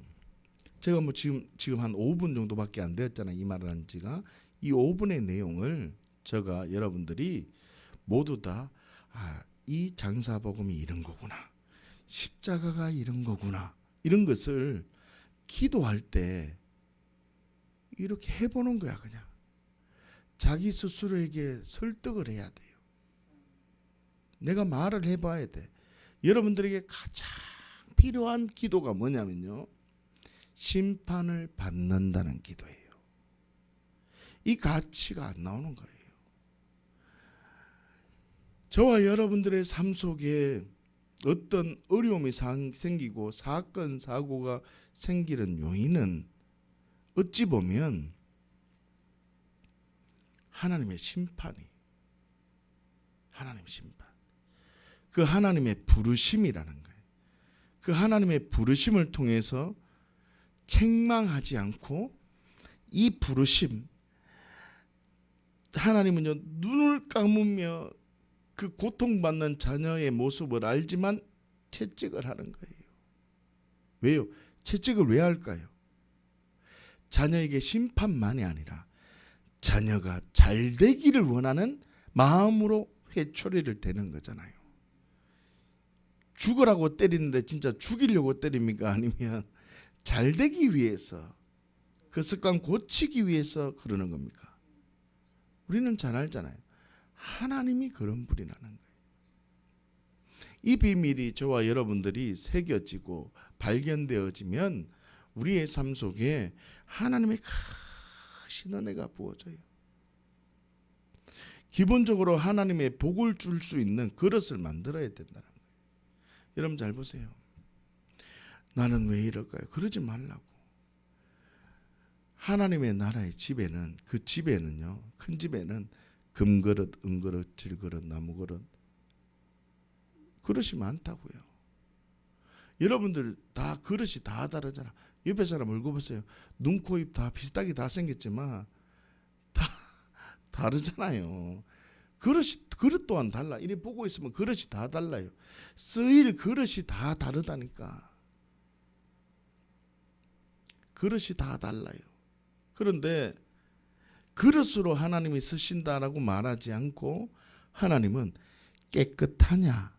Speaker 1: 제가 뭐 지금 한 5분 정도밖에 안 되었잖아요. 이 말을 한 지가. 이 5분의 내용을 제가 여러분들이 모두 다 이 장사복음이 이런 거구나, 십자가가 이런 거구나, 이런 것을 기도할 때 이렇게 해보는 거야. 그냥 자기 스스로에게 설득을 해야 돼요. 내가 말을 해봐야 돼. 여러분들에게 가장 필요한 기도가 뭐냐면요, 심판을 받는다는 기도예요. 이 가치가 안 나오는 거예요. 저와 여러분들의 삶 속에 어떤 어려움이 생기고 사건 사고가 생기는 요인은 어찌 보면 하나님의 심판이, 하나님의 심판, 그 하나님의 부르심이라는 거예요. 그 하나님의 부르심을 통해서 책망하지 않고, 이 부르심, 하나님은요 눈을 감으며 그 고통받는 자녀의 모습을 알지만 채찍을 하는 거예요. 왜요? 채찍을 왜 할까요? 자녀에게 심판만이 아니라 자녀가 잘 되기를 원하는 마음으로 회초리를 대는 거잖아요. 죽으라고 때리는데 진짜 죽이려고 때립니까? 아니면 잘 되기 위해서, 그 습관 고치기 위해서 그러는 겁니까? 우리는 잘 알잖아요. 하나님이 그런 분이 나는 거예요. 이 비밀이 저와 여러분들이 새겨지고 발견되어지면 우리의 삶 속에 하나님의 크신 은혜가 부어져요. 기본적으로 하나님의 복을 줄 수 있는 그릇을 만들어야 된다는 거예요. 여러분 잘 보세요. 나는 왜 이럴까요? 그러지 말라고. 하나님의 나라의 집에는, 그 집에는요, 큰 집에는 금그릇, 은그릇, 질그릇, 나무그릇, 그릇이 많다고요. 여러분들 다 그릇이 다 다르잖아. 옆에 사람 얼굴 보세요. 눈, 코, 입 다 비슷하게 다 생겼지만 다 다르잖아요. 그릇 또한 달라. 이래 보고 있으면 그릇이 다 달라요. 쓰일 그릇이 다 다르다니까. 그릇이 다 달라요. 그런데 그릇으로 하나님이 쓰신다라고 말하지 않고, 하나님은 깨끗하냐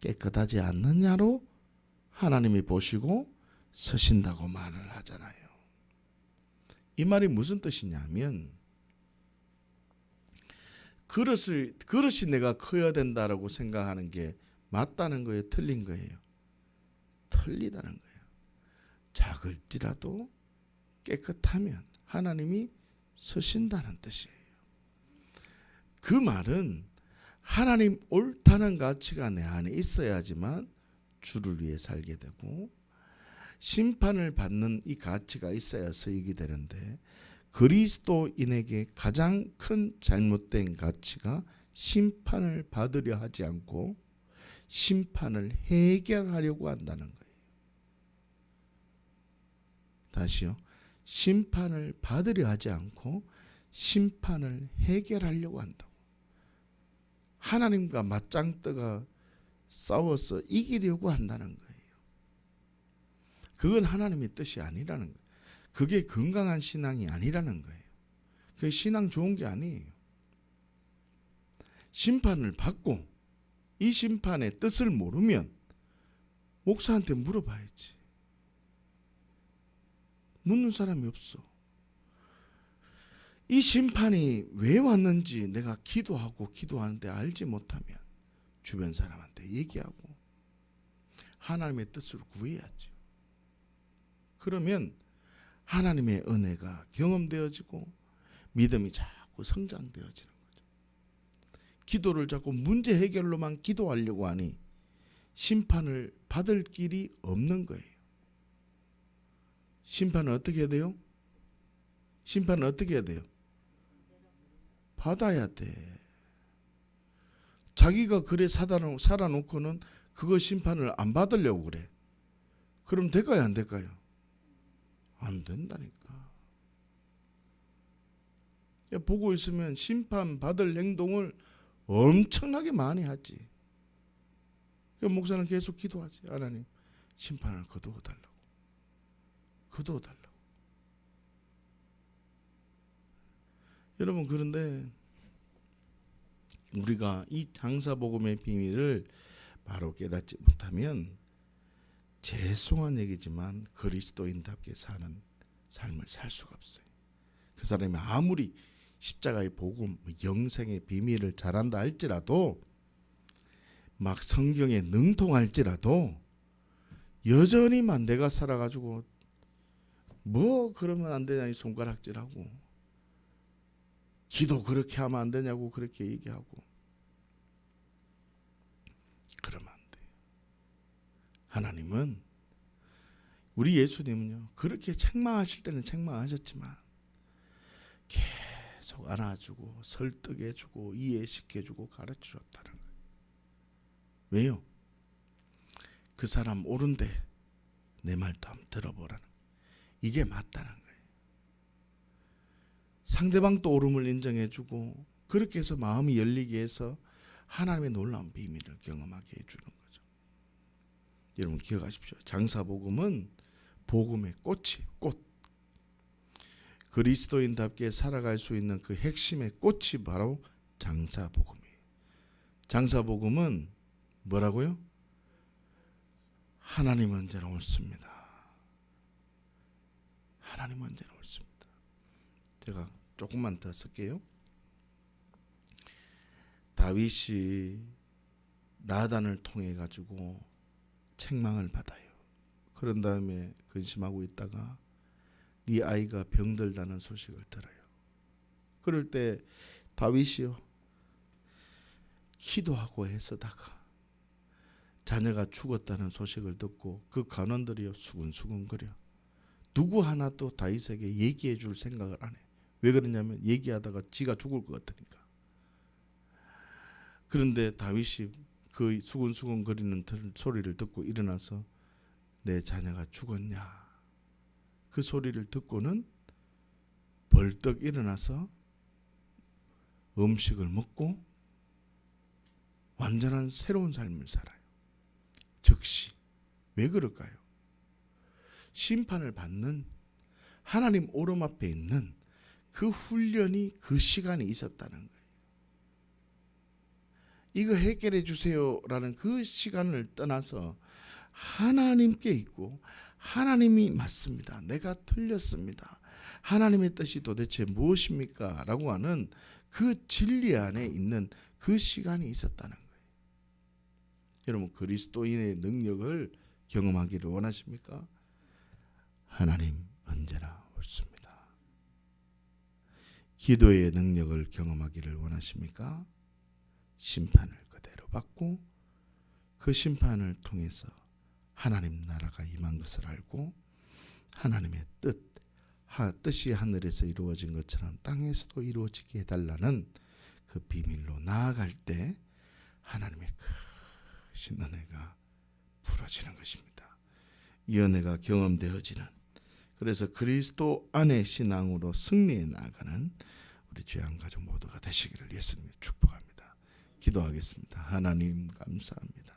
Speaker 1: 깨끗하지 않느냐로 하나님이 보시고 쓰신다고 말을 하잖아요. 이 말이 무슨 뜻이냐면, 그릇이 내가 커야 된다라고 생각하는 게 맞다는 거예요? 틀린 거예요? 틀리다는 거예요. 작을지라도 깨끗하면 하나님이 쓰신다는 뜻이에요. 그 말은 하나님 옳다는 가치가 내 안에 있어야지만 주를 위해 살게 되고, 심판을 받는 이 가치가 있어야 쓰이게 되는데, 그리스도인에게 가장 큰 잘못된 가치가 심판을 받으려 하지 않고 심판을 해결하려고 한다는 거예요. 다시요. 심판을 받으려 하지 않고 심판을 해결하려고 한다고. 하나님과 맞짱 떠가 싸워서 이기려고 한다는 거예요. 그건 하나님의 뜻이 아니라는 거예요. 그게 건강한 신앙이 아니라는 거예요. 그 신앙 좋은 게 아니에요. 심판을 받고 이 심판의 뜻을 모르면 목사한테 물어봐야지. 묻는 사람이 없어. 이 심판이 왜 왔는지 내가 기도하는데 알지 못하면 주변 사람한테 얘기하고 하나님의 뜻으로 구해야죠. 그러면 하나님의 은혜가 경험되어지고 믿음이 자꾸 성장되어지는 거죠. 기도를 자꾸 문제 해결로만 기도하려고 하니 심판을 받을 길이 없는 거예요. 심판은 어떻게 해야 돼요? 심판은 어떻게 해야 돼요? 받아야 돼. 자기가 그래 살아놓고는 그거 심판을 안 받으려고 그래. 그럼 될까요? 안 될까요? 안 된다니까. 보고 있으면 심판 받을 행동을 엄청나게 많이 하지. 목사는 계속 기도하지. 하나님, 심판을 거두어달라고. 거두어달라고. 여러분, 그런데 우리가 이 장사복음의 비밀을 바로 깨닫지 못하면 죄송한 얘기지만 그리스도인답게 사는 삶을 살 수가 없어요. 그 사람이 아무리 십자가의 복음, 영생의 비밀을 잘한다 할지라도, 막 성경에 능통할지라도 여전히만 내가 살아가지고 뭐 그러면 안 되냐 이 손가락질하고, 기도 그렇게 하면 안 되냐고 그렇게 얘기하고, 그러면 안 돼요. 하나님은, 우리 예수님은요, 그렇게 책망하실 때는 책망하셨지만 계속 안아주고 설득해주고 이해시켜주고 가르쳐줬다는 거예요. 왜요? 그 사람 옳은데 내 말도 한번 들어보라는 거예요. 이게 맞다는 거예요. 상대방도 옳음을 인정해주고, 그렇게 해서 마음이 열리게 해서 하나님의 놀라운 비밀을 경험하게 해주는 거죠. 여러분 기억하십시오. 장사복음은 복음의 꽃이에요. 꽃. 그리스도인답게 살아갈 수 있는 그 핵심의 꽃이 바로 장사복음이에요. 장사복음은 뭐라고요? 하나님 언제나 옳습니다. 하나님 언제나 옳습니다. 제가 조금만 더 쓸게요. 다윗이 나단을 통해 가지고 책망을 받아요. 그런 다음에 근심하고 있다가 네 아이가 병들다는 소식을 들어요. 그럴 때 다윗이요, 기도하고 애쓰다가 자녀가 죽었다는 소식을 듣고 그 간원들이요 수근수근거려. 누구 하나도 다윗에게 얘기해 줄 생각을 안 해. 왜 그러냐면 얘기하다가 지가 죽을 것 같으니까. 그런데 다윗이 그 수근수근거리는 소리를 듣고 일어나서 내 자녀가 죽었냐, 그 소리를 듣고는 벌떡 일어나서 음식을 먹고 완전한 새로운 삶을 살아요. 즉시. 왜 그럴까요? 심판을 받는 하나님 오름 앞에 있는 그 훈련이, 그 시간이 있었다는 거예요. 이거 해결해 주세요라는 그 시간을 떠나서 하나님께 있고, 하나님이 맞습니다, 내가 틀렸습니다, 하나님의 뜻이 도대체 무엇입니까? 라고 하는 그 진리 안에 있는 그 시간이 있었다는 거예요. 여러분 그리스도인의 능력을 경험하기를 원하십니까? 하나님 언제나 옳습니다. 기도의 능력을 경험하기를 원하십니까? 심판을 그대로 받고 그 심판을 통해서 하나님 나라가 임한 것을 알고 하나님의 뜻이 하늘에서 이루어진 것처럼 땅에서도 이루어지게 해달라는 그 비밀로 나아갈 때 하나님의 크신 은혜가 풀어지는 것입니다. 이 은혜가 경험되어지는, 그래서 그리스도 안의 신앙으로 승리해 나아가는 우리 죄한 가족 모두가 되시기를 예수님이 축복합니다. 기도하겠습니다. 하나님 감사합니다.